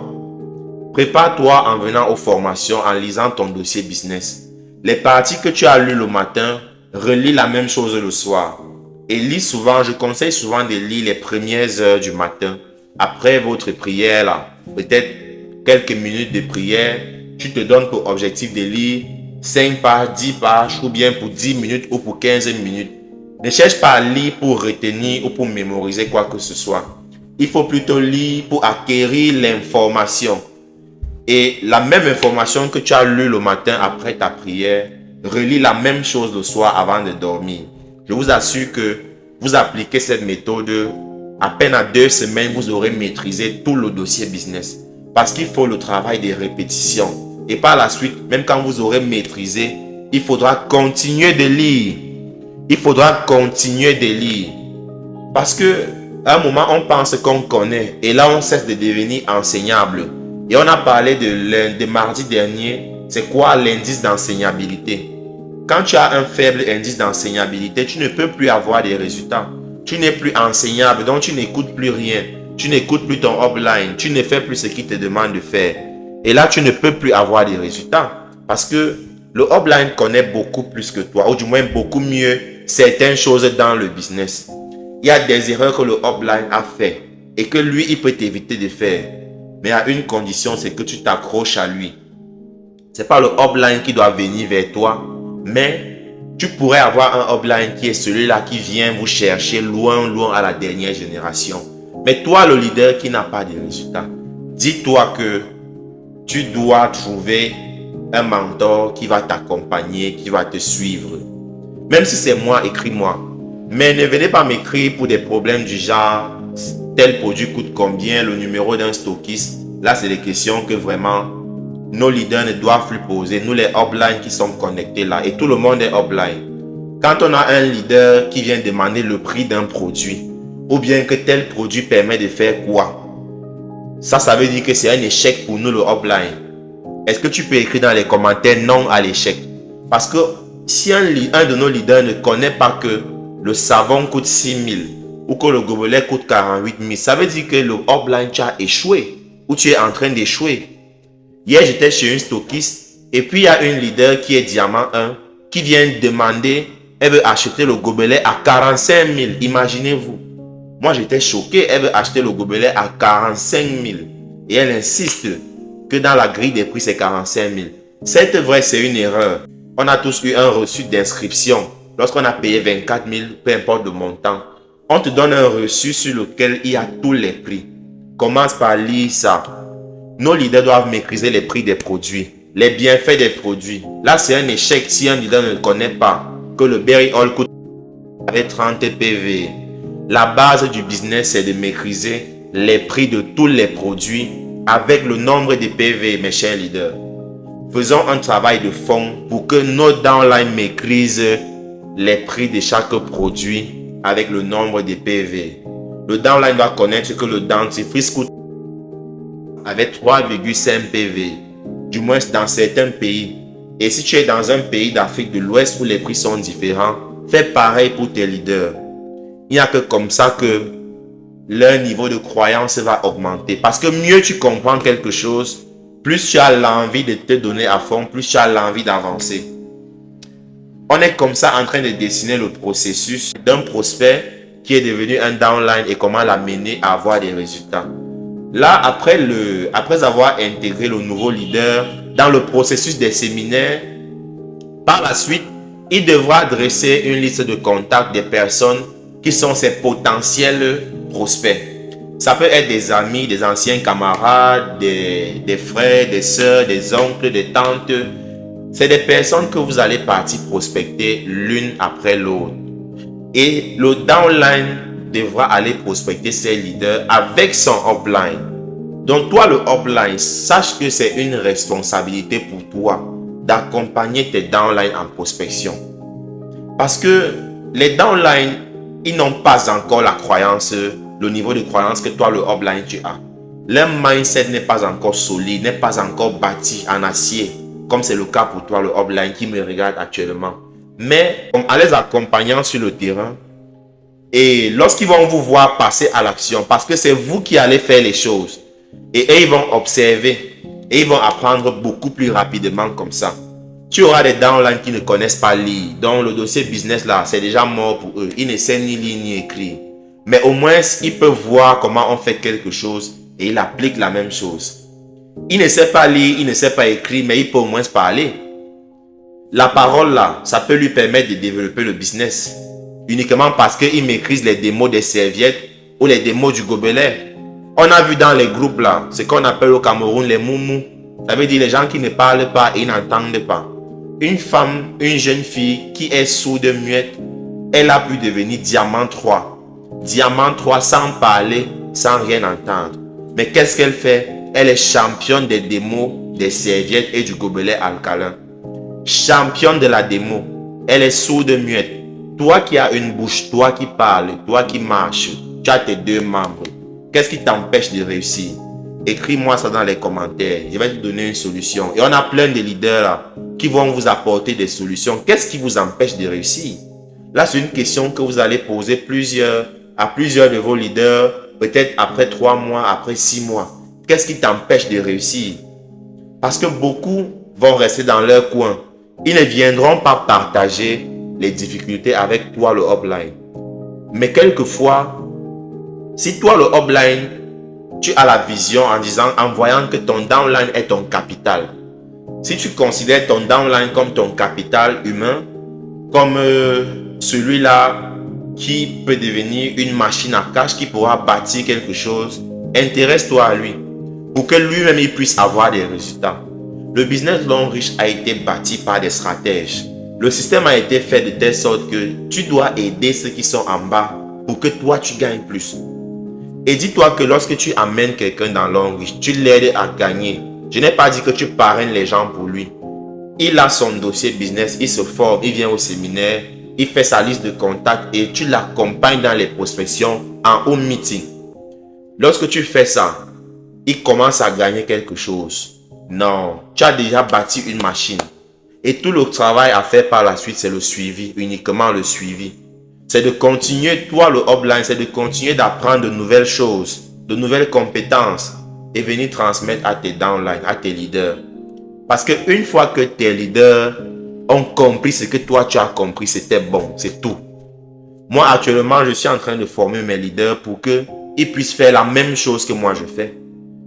Prépare-toi en venant aux formations, en lisant ton dossier business. Les parties que tu as lues le matin, relis la même chose le soir. Et lis souvent, je conseille souvent de lire les premières heures du matin. Après votre prière, là, peut-être quelques minutes de prière, tu te donnes pour objectif de lire 5 pages, 10 pages, ou bien pour 10 minutes ou pour 15 minutes. Ne cherche pas à lire pour retenir ou pour mémoriser quoi que ce soit. Il faut plutôt lire pour acquérir l'information. Et la même information que tu as lue le matin après ta prière, relis la même chose le soir avant de dormir. Je vous assure que vous appliquez cette méthode, à peine à 2 semaines, vous aurez maîtrisé tout le dossier business. Parce qu'il faut le travail de répétition. Et par la suite, même quand vous aurez maîtrisé, il faudra continuer de lire. Il faudra continuer de lire. Parce que à un moment, on pense qu'on connaît. Et là, on cesse de devenir enseignable. Et on a parlé de mardi dernier, c'est quoi l'indice d'enseignabilité? Quand tu as un faible indice d'enseignabilité, tu ne peux plus avoir des résultats. Tu n'es plus enseignable, donc tu n'écoutes plus rien. Tu n'écoutes plus ton upline, tu ne fais plus ce qu'il te demande de faire. Et là, tu ne peux plus avoir des résultats. Parce que le upline connaît beaucoup plus que toi, ou du moins beaucoup mieux certaines choses dans le business. Il y a des erreurs que le upline a fait et que lui, il peut t'éviter de faire. Mais à une condition, c'est que tu t'accroches à lui. Ce n'est pas le upline qui doit venir vers toi, mais Tu pourrais avoir un upline qui est celui-là qui vient vous chercher loin, loin à la dernière génération. Mais toi, le leader qui n'a pas de résultats, dis-toi que tu dois trouver un mentor qui va t'accompagner, qui va te suivre. Même si c'est moi, écris-moi. Mais ne venez pas m'écrire pour des problèmes du genre tel produit coûte combien, le numéro d'un stockiste. Là, c'est des questions que vraiment nos leaders ne doivent plus poser. Nous, les uplines qui sommes connectés là, et tout le monde est upline. Quand on a un leader qui vient demander le prix d'un produit, ou bien que tel produit permet de faire quoi, ça veut dire que c'est un échec pour nous, le upline. Est-ce que tu peux écrire dans les commentaires non à l'échec? Parce que si un de nos leaders ne connaît pas que le savon coûte 6 000 ou que le gobelet coûte 48 000, ça veut dire que le upline, tu as échoué ou tu es en train d'échouer. Hier, j'étais chez une stockiste et puis il y a une leader qui est diamant 1 qui vient demander, elle veut acheter le gobelet à 45 000. Imaginez-vous. Moi, j'étais choqué. Elle veut acheter le gobelet à 45 000 et elle insiste que dans la grille des prix, c'est 45 000. C'est vrai, c'est une erreur. On a tous eu un reçu d'inscription. Lorsqu'on a payé 24 000, peu importe le montant, on te donne un reçu sur lequel il y a tous les prix. Commence par lire ça. Nos leaders doivent maîtriser les prix des produits, les bienfaits des produits. Là, c'est un échec si un leader ne connaît pas que le Berry Oil coûte avec 30 PV. La base du business, c'est de maîtriser les prix de tous les produits avec le nombre de PV, mes chers leaders. Faisons un travail de fond pour que nos downlines maîtrisent les prix de chaque produit avec le nombre de PV. Le downline doit connaître que le dentifrice coûte avec 3,5 PV, du moins dans certains pays. Et si tu es dans un pays d'Afrique de l'Ouest où les prix sont différents, fais pareil pour tes leaders. Il n'y a que comme ça que leur niveau de croyance va augmenter. Parce que mieux tu comprends quelque chose, plus tu as l'envie de te donner à fond, plus tu as l'envie d'avancer. On est comme ça en train de dessiner le processus d'un prospect qui est devenu un downline et comment l'amener à avoir des résultats. Là, après avoir intégré le nouveau leader dans le processus des séminaires, par la suite, il devra dresser une liste de contacts des personnes qui sont ses potentiels prospects. Ça peut être des amis, des anciens camarades, des frères, des sœurs, des oncles, des tantes. C'est des personnes que vous allez partir prospecter l'une après l'autre. Et le downline devra aller prospecter ses leaders avec son upline. Donc toi, le upline, sache que c'est une responsabilité pour toi d'accompagner tes downlines en prospection. Parce que les downlines, ils n'ont pas encore la croyance, le niveau de croyance que toi, le upline, tu as. Leur mindset n'est pas encore solide, n'est pas encore bâti en acier, comme c'est le cas pour toi, le upline qui me regarde actuellement. Mais en les accompagnant sur le terrain, et lorsqu'ils vont vous voir passer à l'action, parce que c'est vous qui allez faire les choses, et ils vont observer, et ils vont apprendre beaucoup plus rapidement comme ça. Tu auras des downlines qui ne connaissent pas lire, donc le dossier business là, c'est déjà mort pour eux. Ils ne savent ni lire ni écrire. Mais au moins, ils peuvent voir comment on fait quelque chose et ils appliquent la même chose. Ils ne savent pas lire, ils ne savent pas écrire, mais ils peuvent au moins parler. La parole là, ça peut lui permettre de développer le business. Uniquement parce qu'il maîtrise les démos des serviettes ou les démos du gobelet. On a vu dans les groupes là, ce qu'on appelle au Cameroun les moumous. Ça veut dire les gens qui ne parlent pas et n'entendent pas. Une femme, une jeune fille qui est sourde muette, elle a pu devenir diamant 3. Diamant 3 sans parler, sans rien entendre. Mais qu'est-ce qu'elle fait? Elle est championne des démos, des serviettes et du gobelet alcalin. Championne de la démo. Elle est sourde muette. Toi qui as une bouche, toi qui parles, toi qui marches, tu as tes deux membres. Qu'est-ce qui t'empêche de réussir? Écris-moi ça dans les commentaires. Je vais te donner une solution. Et on a plein de leaders là, qui vont vous apporter des solutions. Qu'est-ce qui vous empêche de réussir? Là, c'est une question que vous allez poser à plusieurs de vos leaders, peut-être après 3 mois, après 6 mois. Qu'est-ce qui t'empêche de réussir? Parce que beaucoup vont rester dans leur coin. Ils ne viendront pas partager les difficultés avec toi, le upline. Mais quelquefois, si toi, le upline, tu as la vision en voyant que ton downline est ton capital. Si tu considères ton downline comme ton capital humain, comme celui-là qui peut devenir une machine à cash, qui pourra bâtir quelque chose, intéresse-toi à lui pour que lui-même il puisse avoir des résultats. Le business Long Riche a été bâti par des stratèges. Le système a été fait de telle sorte que tu dois aider ceux qui sont en bas pour que toi tu gagnes plus. Et dis-toi que lorsque tu amènes quelqu'un dans Long Riche, tu l'aides à gagner. Je n'ai pas dit que tu parraines les gens pour lui. Il a son dossier business, il se forme, il vient au séminaire, il fait sa liste de contacts et tu l'accompagnes dans les prospections en home meeting. Lorsque tu fais ça, il commence à gagner quelque chose. Non, tu as déjà bâti une machine. Et tout le travail à faire par la suite, c'est le suivi, uniquement le suivi. C'est de continuer, toi le upline, c'est de continuer d'apprendre de nouvelles choses, de nouvelles compétences et venir transmettre à tes downlines, à tes leaders. Parce qu'une fois que tes leaders ont compris ce que toi tu as compris, c'était bon, c'est tout. Moi actuellement, je suis en train de former mes leaders pour qu'ils puissent faire la même chose que moi je fais.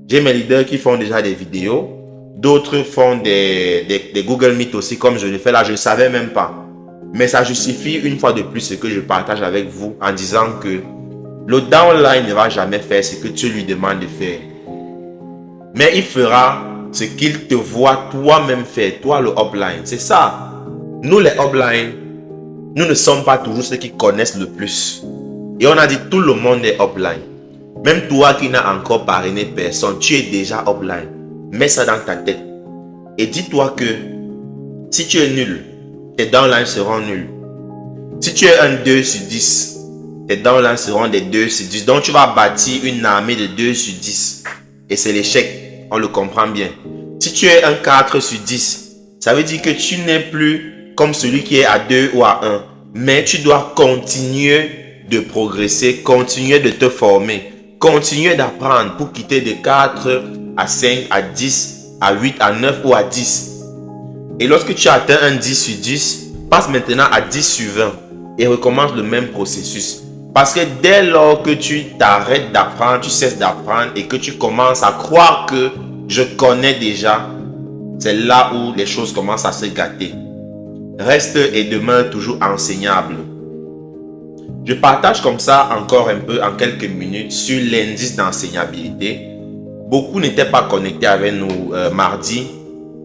J'ai mes leaders qui font déjà des vidéos. D'autres font des Google Meet aussi, comme je le fais là, je ne savais même pas. Mais ça justifie une fois de plus ce que je partage avec vous en disant que le downline ne va jamais faire ce que tu lui demandes de faire. Mais il fera ce qu'il te voit toi-même faire, toi le upline. C'est ça. Nous les upline, nous ne sommes pas toujours ceux qui connaissent le plus. Et on a dit tout le monde est upline. Même toi qui n'as encore parrainé personne, tu es déjà upline. Mets ça dans ta tête. Et dis-toi que si tu es nul, tes downlines seront nuls. Si tu es un 2 sur 10, tes downlines seront des 2 sur 10. Donc tu vas bâtir une armée de 2 sur 10. Et c'est l'échec. On le comprend bien. Si tu es un 4 sur 10, ça veut dire que tu n'es plus comme celui qui est à 2 ou à 1. Mais tu dois continuer de progresser, continuer de te former, continuer d'apprendre pour quitter de 4 à 5, à 10, à 8, à 9 ou à 10. Et lorsque tu atteins un 10 sur 10, passe maintenant à 10 sur 20 et recommence le même processus. Parce que dès lors que tu t'arrêtes d'apprendre, tu cesses d'apprendre et que tu commences à croire que je connais déjà, c'est là où les choses commencent à se gâter. Reste et demeure toujours enseignable. Je partage comme ça encore un peu en quelques minutes sur l'indice d'enseignabilité. Beaucoup n'étaient pas connectés avec nous mardi,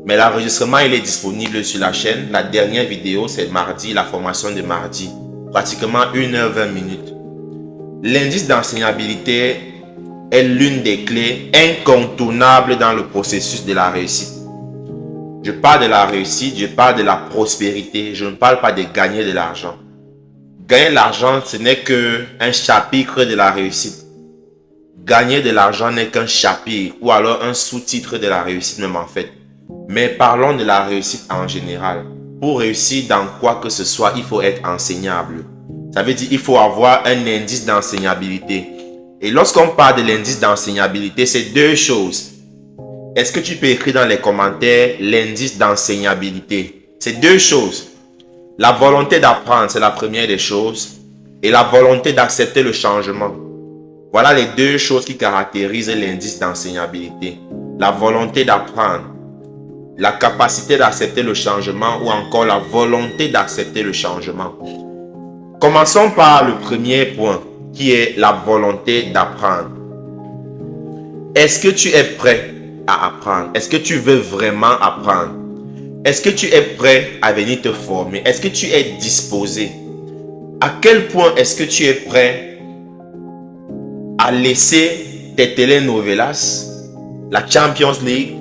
mais l'enregistrement il est disponible sur la chaîne. La dernière vidéo c'est mardi, la formation de mardi, pratiquement 1h20 minutes. L'indice d'enseignabilité est l'une des clés incontournables dans le processus de la réussite. Je parle de la réussite, je parle de la prospérité, je ne parle pas de gagner de l'argent. Gagner de l'argent, ce n'est qu'un chapitre de la réussite. Gagner de l'argent n'est qu'un chapitre ou alors un sous-titre de la réussite même en fait. Mais parlons de la réussite en général. Pour réussir dans quoi que ce soit, il faut être enseignable. Ça veut dire qu'il faut avoir un indice d'enseignabilité. Et lorsqu'on parle de l'indice d'enseignabilité, c'est deux choses. Est-ce que tu peux écrire dans les commentaires l'indice d'enseignabilité? C'est deux choses. La volonté d'apprendre, c'est la première des choses. Et la volonté d'accepter le changement. Voilà les deux choses qui caractérisent l'indice d'enseignabilité. La volonté d'apprendre, la capacité d'accepter le changement ou encore la volonté d'accepter le changement. Commençons par le premier point qui est la volonté d'apprendre. Est-ce que tu es prêt à apprendre? Est-ce que tu veux vraiment apprendre? Est-ce que tu es prêt à venir te former? Est-ce que tu es disposé? À quel point est-ce que tu es prêt à laisser tes telenovelas, la Champions League,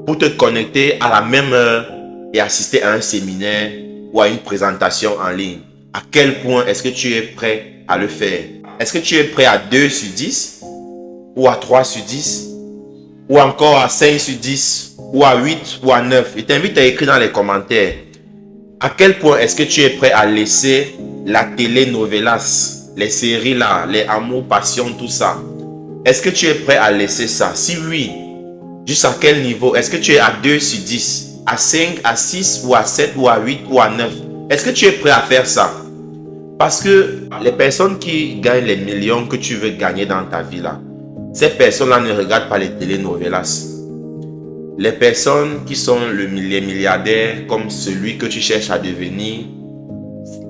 pour te connecter à la même heure et assister à un séminaire ou à une présentation en ligne? À quel point est-ce que tu es prêt à le faire? Est-ce que tu es prêt à 2 sur 10 ou à 3 sur 10 ou encore à 5 sur 10 ou à 8 ou à 9? Je t'invite à écrire dans les commentaires. À quel point est-ce que tu es prêt à laisser la telenovelas, les séries là, les amours, passions, tout ça? Est-ce que tu es prêt à laisser ça? Si oui, jusqu'à quel niveau? Est-ce que tu es à 2 sur 10, à 5, à 6 ou à 7 ou à 8 ou à 9? Est-ce que tu es prêt à faire ça? Parce que les personnes qui gagnent les millions que tu veux gagner dans ta vie là, ces personnes-là ne regardent pas les telenovelas. Les personnes qui sont les milliardaires comme celui que tu cherches à devenir,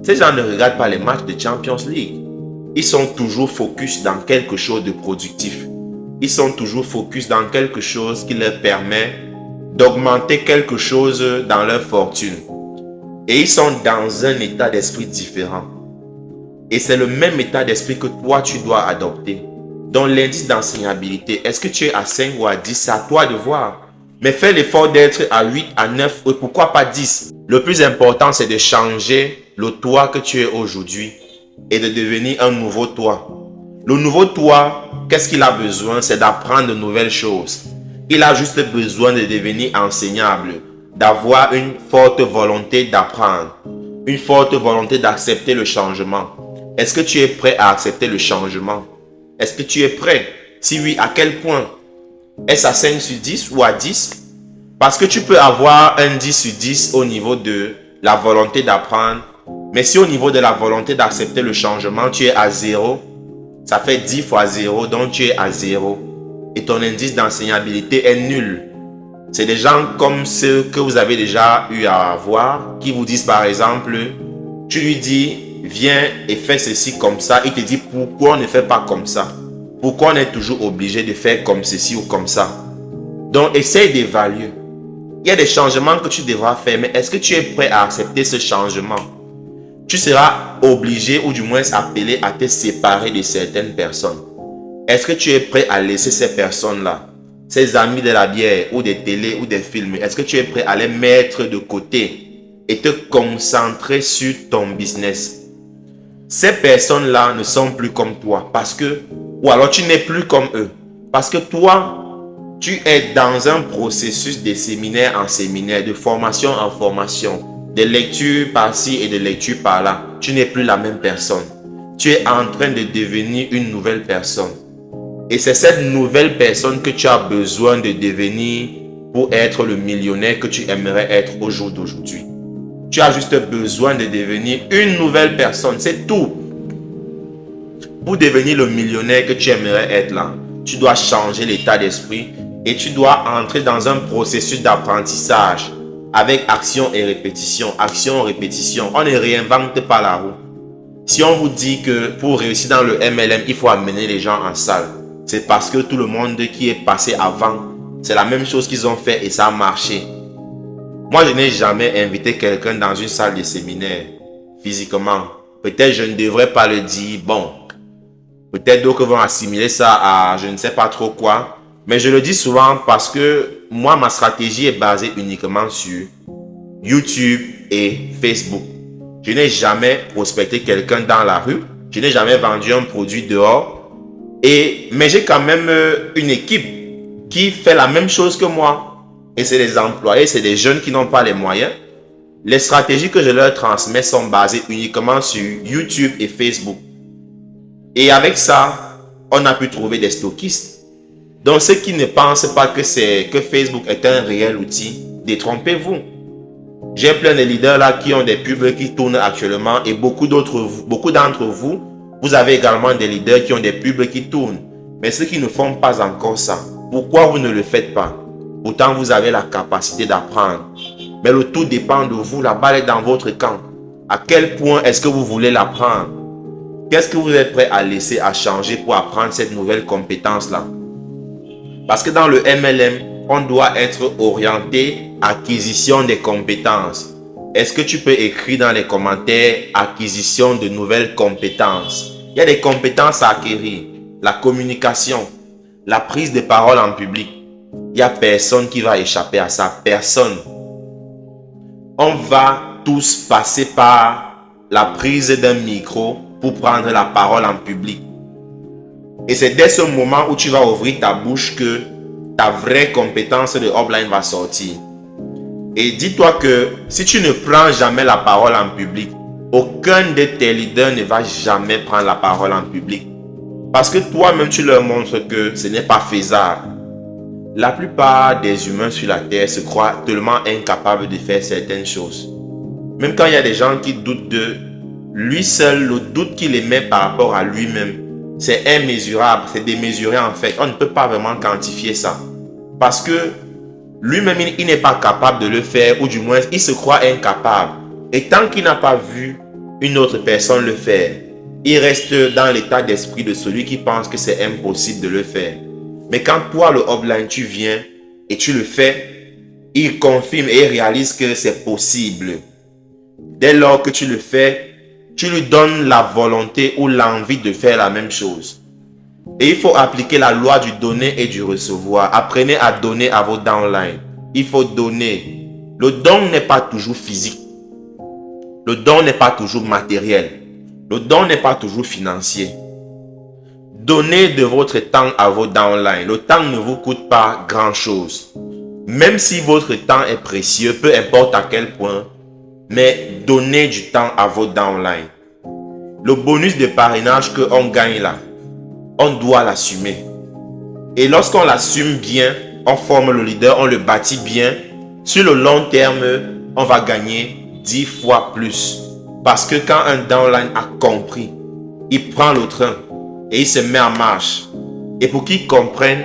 Ces gens ne regardent pas les matchs de Champions League. Ils sont toujours focus dans quelque chose de productif. Ils sont toujours focus dans quelque chose qui leur permet d'augmenter quelque chose dans leur fortune. Et ils sont dans un état d'esprit différent. Et c'est le même état d'esprit que toi, tu dois adopter. Donc l'indice d'enseignabilité, est-ce que tu es à 5 ou à 10? C'est à toi de voir. Mais fais l'effort d'être à 8, à 9, ou pourquoi pas 10. Le plus important, c'est de changer le toi que tu es aujourd'hui et de devenir un nouveau toi. Le nouveau toi, qu'est-ce qu'il a besoin? C'est d'apprendre de nouvelles choses. Il a juste besoin de devenir enseignable, d'avoir une forte volonté d'apprendre, une forte volonté d'accepter le changement. Est-ce que tu es prêt à accepter le changement? Est-ce que tu es prêt? Si oui, à quel point? Est-ce à 5 sur 10 ou à 10? Parce que tu peux avoir un 10 sur 10 au niveau de la volonté d'apprendre. Mais si au niveau de la volonté d'accepter le changement, tu es à 0, ça fait 10 fois 0, donc tu es à 0. Et ton indice d'enseignabilité est nul. C'est des gens comme ceux que vous avez déjà eu à voir, qui vous disent par exemple, tu lui dis, viens et fais ceci comme ça. Il te dit, pourquoi on ne fait pas comme ça? Pourquoi on est toujours obligé de faire comme ceci ou comme ça? Donc, essaye d'évaluer. Il y a des changements que tu devras faire, mais est-ce que tu es prêt à accepter ce changement? Tu seras obligé ou du moins appelé à te séparer de certaines personnes. Est-ce que tu es prêt à laisser ces personnes-là, ces amis de la bière ou des télés ou des films, est-ce que tu es prêt à les mettre de côté et te concentrer sur ton business? Ces personnes-là ne sont plus comme toi parce que, ou alors tu n'es plus comme eux. Parce que toi, tu es dans un processus de séminaire en séminaire, de formation en formation, de lecture par-ci et de lecture par-là. Tu n'es plus la même personne. Tu es en train de devenir une nouvelle personne. Et c'est cette nouvelle personne que tu as besoin de devenir pour être le millionnaire que tu aimerais être au jour d'aujourd'hui. Tu as juste besoin de devenir une nouvelle personne. C'est tout. Pour devenir le millionnaire que tu aimerais être là, tu dois changer l'état d'esprit et tu dois entrer dans un processus d'apprentissage avec action et répétition. Action, répétition. On ne réinvente pas la roue. Si on vous dit que pour réussir dans le MLM, il faut amener les gens en salle, c'est parce que tout le monde qui est passé avant, c'est la même chose qu'ils ont fait et ça a marché. Moi, je n'ai jamais invité quelqu'un dans une salle de séminaire physiquement. Peut-être je ne devrais pas le dire. Bon, peut-être d'autres vont assimiler ça à je ne sais pas trop quoi. Mais je le dis souvent parce que moi, ma stratégie est basée uniquement sur YouTube et Facebook. Je n'ai jamais prospecté quelqu'un dans la rue. Je n'ai jamais vendu un produit dehors. Mais j'ai quand même une équipe qui fait la même chose que moi. Et c'est des employés, c'est des jeunes qui n'ont pas les moyens. Les stratégies que je leur transmets sont basées uniquement sur YouTube et Facebook. Et avec ça, on a pu trouver des stockistes. Donc ceux qui ne pensent pas que Facebook est un réel outil, détrompez-vous. J'ai plein de leaders là qui ont des pubs qui tournent actuellement et beaucoup d'entre vous, vous avez également des leaders qui ont des pubs qui tournent. Mais ceux qui ne font pas encore ça, pourquoi vous ne le faites pas? Pourtant, vous avez la capacité d'apprendre. Mais le tout dépend de vous. La balle est dans votre camp. À quel point est-ce que vous voulez l'apprendre? Qu'est-ce que vous êtes prêt à laisser à changer pour apprendre cette nouvelle compétence-là? Parce que dans le MLM, on doit être orienté acquisition des compétences. Est-ce que tu peux écrire dans les commentaires acquisition de nouvelles compétences? Il y a des compétences à acquérir. La communication, la prise de parole en public. Il n'y a personne qui va échapper à ça. Personne. On va tous passer par la prise d'un micro pour prendre la parole en public. Et c'est dès ce moment où tu vas ouvrir ta bouche que ta vraie compétence de offline va sortir. Et dis-toi que si tu ne prends jamais la parole en public, aucun de tes leaders ne va jamais prendre la parole en public. Parce que toi-même, tu leur montres que ce n'est pas faisable. La plupart des humains sur la terre se croient tellement incapables de faire certaines choses. Même quand il y a des gens qui doutent de lui seul, le doute qu'il émet par rapport à lui-même, c'est immesurable, c'est démesuré en fait. On ne peut pas vraiment quantifier ça. Parce que lui-même, il n'est pas capable de le faire, ou du moins, il se croit incapable. Et tant qu'il n'a pas vu une autre personne le faire, il reste dans l'état d'esprit de celui qui pense que c'est impossible de le faire. Mais quand toi, le upline, tu viens et tu le fais, il confirme et il réalise que c'est possible. Dès lors que tu le fais, tu lui donnes la volonté ou l'envie de faire la même chose. Et il faut appliquer la loi du donner et du recevoir. Apprenez à donner à vos downlines. Il faut donner. Le don n'est pas toujours physique. Le don n'est pas toujours matériel. Le don n'est pas toujours financier. Donnez de votre temps à vos downlines. Le temps ne vous coûte pas grand-chose. Même si votre temps est précieux, peu importe à quel point, mais donnez du temps à vos downlines. Le bonus de parrainage qu'on gagne là, on doit l'assumer. Et lorsqu'on l'assume bien, on forme le leader, on le bâtit bien, sur le long terme, on va gagner 10 fois plus. Parce que quand un downline a compris, il prend le train et il se met en marche. Et pour qu'il comprenne,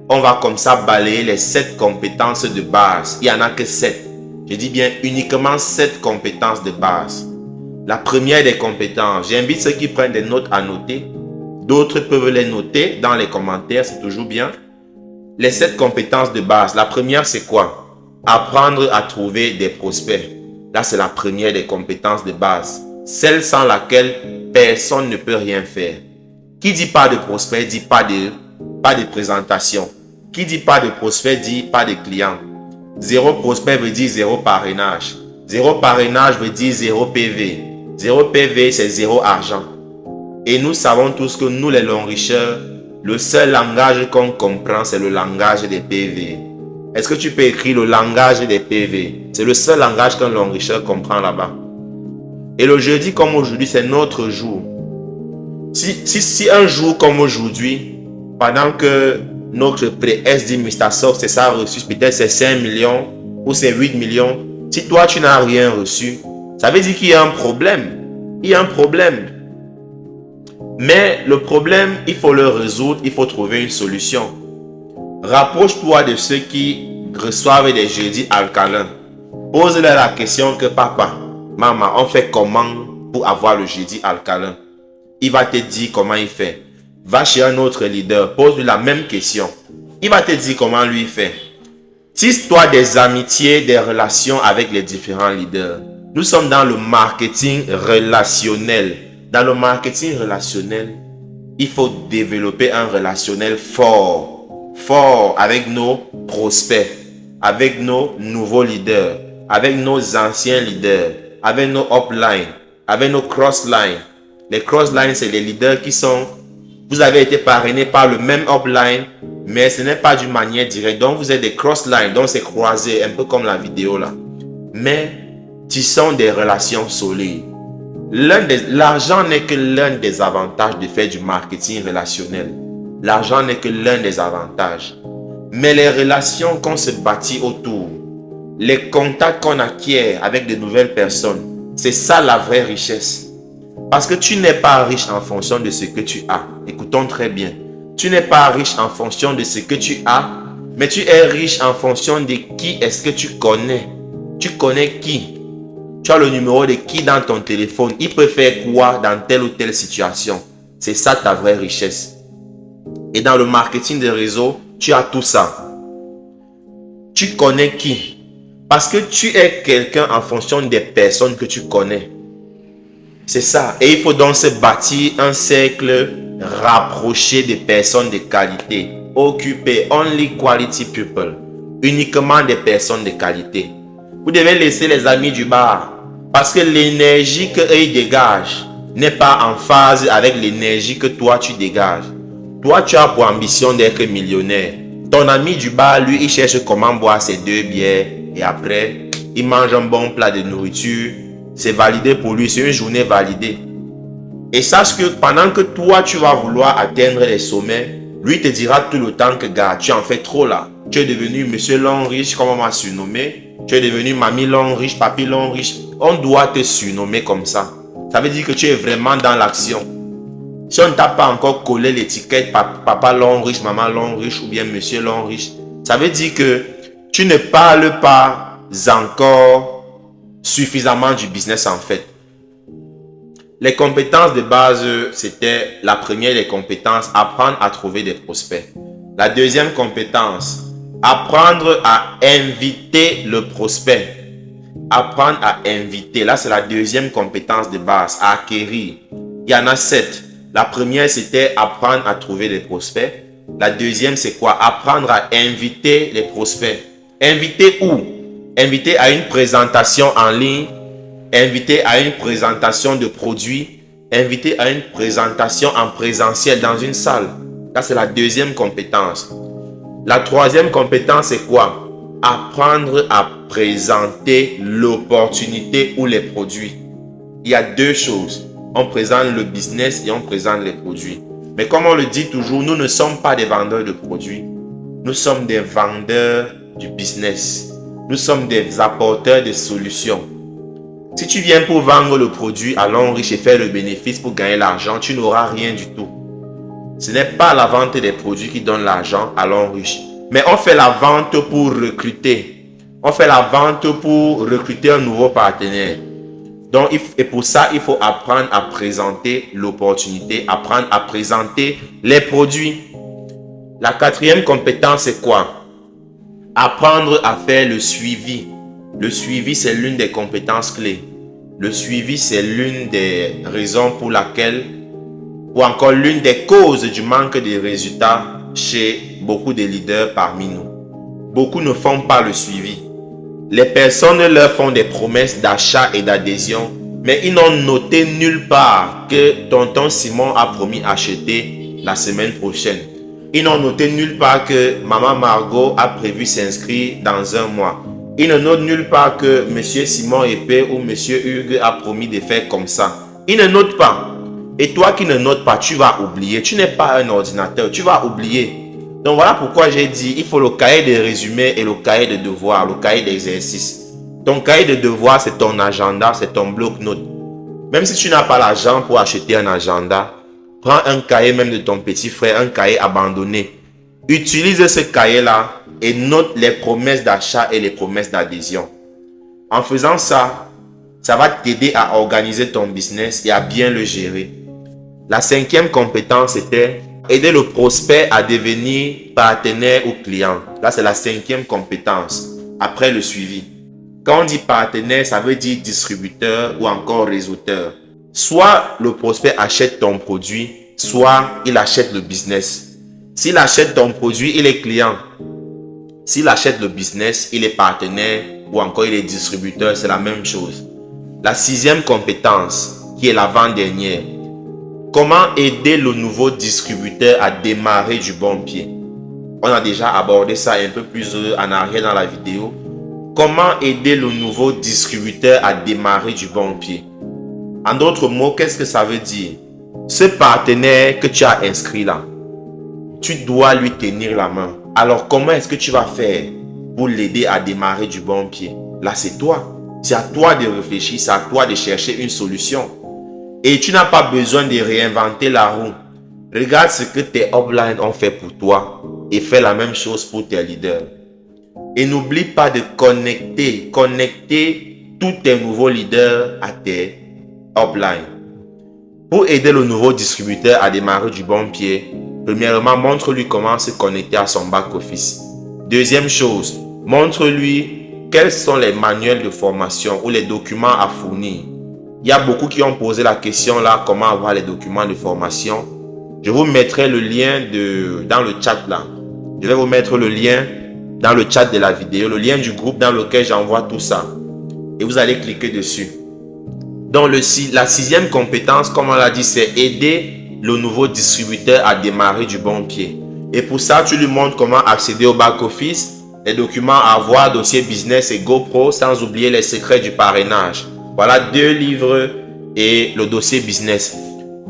on va comme ça balayer les 7 compétences de base. Il n'y en a que 7. Je dis bien uniquement 7 compétences de base. La première des compétences, j'invite ceux qui prennent des notes à noter. D'autres peuvent les noter dans les commentaires, c'est toujours bien. Les 7 compétences de base. La première, c'est quoi? Apprendre à trouver des prospects. Là, c'est la première des compétences de base. Celle sans laquelle personne ne peut rien faire. Qui dit pas de prospect, dit pas de présentation. Qui dit pas de prospect, dit pas de clients. 0 prospect veut dire 0 parrainage. 0 parrainage veut dire 0 PV. 0 PV, c'est 0 argent. Et nous savons tous que nous, les longs-richeurs, le seul langage qu'on comprend, c'est le langage des PV. Est-ce que tu peux écrire le langage des PV? C'est le seul langage qu'un long-richeur comprend là-bas. Et le jeudi comme aujourd'hui, c'est notre jour. Si un jour comme aujourd'hui, pendant que notre pré-SD Mr. Sox, c'est ça reçu, peut-être c'est 5 millions ou c'est 8 millions. Si toi, tu n'as rien reçu, ça veut dire qu'il y a un problème. Il y a un problème. Mais le problème, il faut le résoudre, il faut trouver une solution. Rapproche-toi de ceux qui reçoivent des jeudis alcalins. Pose-leur la question que papa, maman, on fait comment pour avoir le jeudi alcalin? Il va te dire comment il fait. Va chez un autre leader, pose-lui la même question. Il va te dire comment lui fait. Tisse-toi des amitiés, des relations avec les différents leaders. Nous sommes dans le marketing relationnel. Dans le marketing relationnel, il faut développer un relationnel fort avec nos prospects, avec nos nouveaux leaders, avec nos anciens leaders, avec nos uplines, avec nos crosslines. Les crosslines, c'est les leaders qui sont... Vous avez été parrainé par le même upline, mais ce n'est pas d'une manière directe. Donc, vous êtes des crosslines, donc c'est croisé, un peu comme la vidéo là. Mais, tissons des relations solides. L'argent n'est que l'un des avantages de faire du marketing relationnel. L'argent n'est que l'un des avantages. Mais les relations qu'on se bâtit autour, les contacts qu'on acquiert avec de nouvelles personnes, c'est ça la vraie richesse. Parce que tu n'es pas riche en fonction de ce que tu as. Écoutons très bien. Tu n'es pas riche en fonction de ce que tu as, mais tu es riche en fonction de qui est-ce que tu connais. Tu connais qui? Tu as le numéro de qui dans ton téléphone. Il peut faire quoi dans telle ou telle situation. C'est ça ta vraie richesse. Et dans le marketing de réseau, tu as tout ça. Tu connais qui? Parce que tu es quelqu'un en fonction des personnes que tu connais. C'est ça. Et il faut donc se bâtir un cercle rapproché des personnes de qualité. Occuper only quality people. Uniquement des personnes de qualité. Vous devez laisser les amis du bar. Parce que l'énergie qu'eux dégagent n'est pas en phase avec l'énergie que toi tu dégages. Toi tu as pour ambition d'être millionnaire. Ton ami du bar, lui, il cherche comment boire ses 2 bières. Et après, il mange un bon plat de nourriture. C'est validé pour lui, c'est une journée validée. Et sache que pendant que toi tu vas vouloir atteindre les sommets, lui te dira tout le temps que gars, tu en fais trop là. Tu es devenu monsieur long riche, comme on m'a surnommé. Tu es devenu mamie long riche, papy long riche. On doit te surnommer comme ça. Ça veut dire que tu es vraiment dans l'action. Si on ne t'a pas encore collé l'étiquette papa long riche, maman long riche ou bien monsieur long riche, ça veut dire que tu ne parles pas encore suffisamment du business en fait. Les compétences de base, c'était la première des compétences, apprendre à trouver des prospects. La deuxième compétence, apprendre à inviter le prospect. Apprendre à inviter. Là, c'est la deuxième compétence de base, à acquérir. Il y en a 7. La première, c'était apprendre à trouver des prospects. La deuxième, c'est quoi? Apprendre à inviter les prospects. Inviter où? Inviter à une présentation en ligne, inviter à une présentation de produits, inviter à une présentation en présentiel dans une salle. Ça, c'est la deuxième compétence. La troisième compétence, c'est quoi? Apprendre à présenter l'opportunité ou les produits. Il y a deux choses. On présente le business et on présente les produits. Mais comme on le dit toujours, nous ne sommes pas des vendeurs de produits. Nous sommes des vendeurs du business. Nous sommes des apporteurs de solutions. Si tu viens pour vendre le produit à l'homme riche et faire le bénéfice pour gagner l'argent, tu n'auras rien du tout. Ce n'est pas la vente des produits qui donne l'argent à l'homme riche. Mais on fait la vente pour recruter. On fait la vente pour recruter un nouveau partenaire. Donc, et pour ça, il faut apprendre à présenter l'opportunité, apprendre à présenter les produits. La quatrième compétence, c'est quoi? Apprendre à faire le suivi. Le suivi, c'est l'une des compétences clés. Le suivi, c'est l'une des raisons pour laquelle, ou encore l'une des causes du manque de résultats chez beaucoup de leaders parmi nous. Beaucoup ne font pas le suivi. Les personnes leur font des promesses d'achat et d'adhésion, mais ils n'ont noté nulle part que tonton Simon a promis acheter la semaine prochaine. Ils n'ont noté nulle part que maman Margot a prévu s'inscrire dans un mois. Ils ne notent nulle part que monsieur Simon Épée ou monsieur Hugues a promis de faire comme ça. Ils ne notent pas. Et toi qui ne notes pas, tu vas oublier. Tu n'es pas un ordinateur, tu vas oublier. Donc voilà pourquoi j'ai dit, il faut le cahier de résumé et le cahier de devoirs, le cahier d'exercice. Ton cahier de devoirs, c'est ton agenda, c'est ton bloc-notes. Même si tu n'as pas l'argent pour acheter un agenda, prends un cahier même de ton petit frère, un cahier abandonné. Utilise ce cahier-là et note les promesses d'achat et les promesses d'adhésion. En faisant ça, ça va t'aider à organiser ton business et à bien le gérer. La cinquième compétence était aider le prospect à devenir partenaire ou client. Là, c'est la cinquième compétence, après le suivi. Quand on dit partenaire, ça veut dire distributeur ou encore réseauteur. Soit le prospect achète ton produit, soit il achète le business. S'il achète ton produit, il est client. S'il achète le business, il est partenaire ou encore il est distributeur, c'est la même chose. La sixième compétence, qui est l'avant-dernière. Comment aider le nouveau distributeur à démarrer du bon pied? On a déjà abordé ça un peu plus en arrière dans la vidéo. Comment aider le nouveau distributeur à démarrer du bon pied? En d'autres mots, qu'est-ce que ça veut dire? Ce partenaire que tu as inscrit là, tu dois lui tenir la main. Alors, comment est-ce que tu vas faire pour l'aider à démarrer du bon pied? Là, c'est toi. C'est à toi de réfléchir, c'est à toi de chercher une solution. Et tu n'as pas besoin de réinventer la roue. Regarde ce que tes uplines ont fait pour toi et fais la même chose pour tes leaders. Et n'oublie pas de connecter tous tes nouveaux leaders à tes uplines. Pour aider le nouveau distributeur à démarrer du bon pied, premièrement, montre-lui comment se connecter à son back-office. Deuxième chose, montre-lui quels sont les manuels de formation ou les documents à fournir. Il y a beaucoup qui ont posé la question là, comment avoir les documents de formation. Je vous mettrai le lien dans le chat là. Je vais vous mettre le lien dans le chat de la vidéo, le lien du groupe dans lequel j'envoie tout ça. Et vous allez cliquer dessus. Donc la sixième compétence, comme on l'a dit, c'est aider le nouveau distributeur à démarrer du bon pied. Et pour ça, tu lui montres comment accéder au back-office, les documents à avoir, dossier business et GoPro, sans oublier les secrets du parrainage. Voilà 2 livres et le dossier business.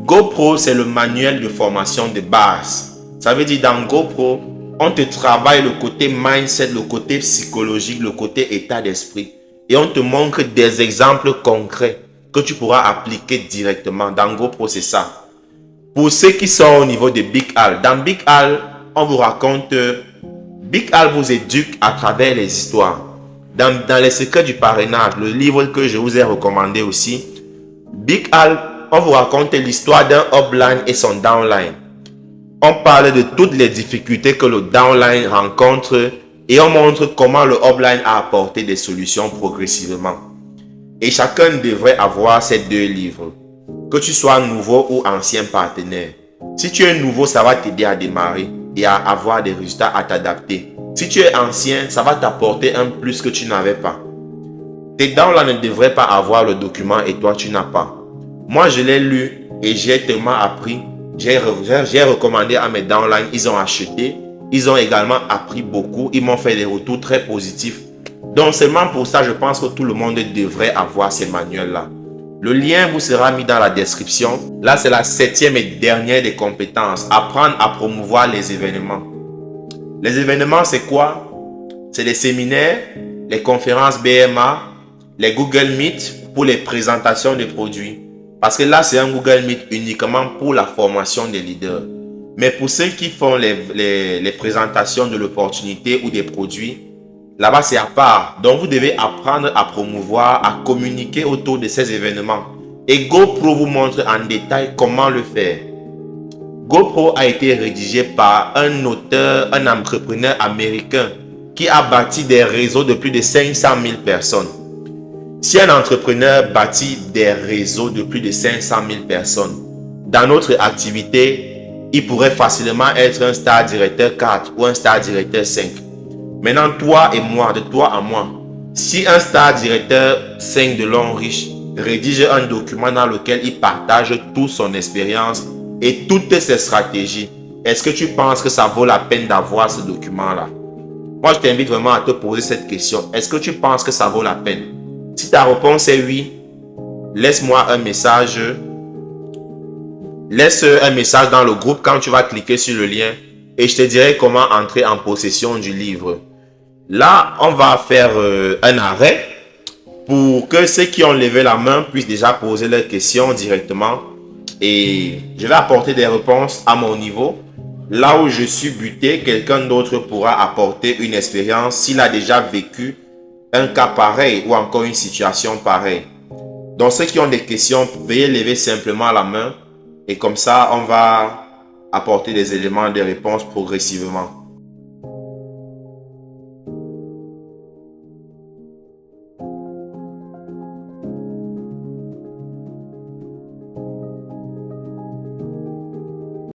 GoPro, c'est le manuel de formation de base. Ça veut dire dans GoPro, on te travaille le côté mindset, le côté psychologique, le côté état d'esprit. Et on te montre des exemples concrets que tu pourras appliquer directement. Dans GoPro, c'est ça. Pour ceux qui sont au niveau de Big Al, dans Big Al, on vous raconte, Big Al vous éduque à travers les histoires. Dans les secrets du parrainage, le livre que je vous ai recommandé aussi, Big Al, on vous raconte l'histoire d'un upline et son downline. On parle de toutes les difficultés que le downline rencontre et on montre comment le upline a apporté des solutions progressivement. Et chacun devrait avoir ces 2 livres, que tu sois nouveau ou ancien partenaire. Si tu es nouveau, ça va t'aider à démarrer et à avoir des résultats, à t'adapter. Si tu es ancien, ça va t'apporter un plus que tu n'avais pas. Tes downlines ne devraient pas avoir le document et toi tu n'as pas. Moi je l'ai lu et j'ai tellement appris. J'ai recommandé à mes downlines, ils ont acheté. Ils ont également appris beaucoup. Ils m'ont fait des retours très positifs. Donc seulement pour ça, je pense que tout le monde devrait avoir ces manuels-là. Le lien vous sera mis dans la description. Là, c'est la 7e et dernière des compétences. Apprendre à promouvoir les événements. Les événements, c'est quoi? C'est les séminaires, les conférences BMA, les Google Meet pour les présentations de produits. Parce que là, c'est un Google Meet uniquement pour la formation des leaders. Mais pour ceux qui font les présentations de l'opportunité ou des produits, là-bas, c'est à part. Donc, vous devez apprendre à promouvoir, à communiquer autour de ces événements. Et GoPro vous montre en détail comment le faire. GoPro a été rédigé par un auteur, un entrepreneur américain qui a bâti des réseaux de plus de 500 000 personnes. Si un entrepreneur bâtit des réseaux de plus de 500 000 personnes, dans notre activité, il pourrait facilement être un star directeur 4 ou un star directeur 5. Maintenant, toi et moi, de toi à moi, si un star directeur 5 de Long Riche rédige un document dans lequel il partage toute son expérience et toutes ses stratégies, est-ce que tu penses que ça vaut la peine d'avoir ce document-là? Moi, je t'invite vraiment à te poser cette question. Est-ce que tu penses que ça vaut la peine? Si ta réponse est oui, laisse-moi un message. Laisse un message dans le groupe quand tu vas cliquer sur le lien et je te dirai comment entrer en possession du livre. Là, on va faire un arrêt pour que ceux qui ont levé la main puissent déjà poser leurs questions directement et je vais apporter des réponses à mon niveau. Là où je suis buté, quelqu'un d'autre pourra apporter une expérience s'il a déjà vécu un cas pareil ou encore une situation pareille. Donc ceux qui ont des questions, veuillez lever simplement la main et comme ça, on va apporter des éléments de réponse progressivement.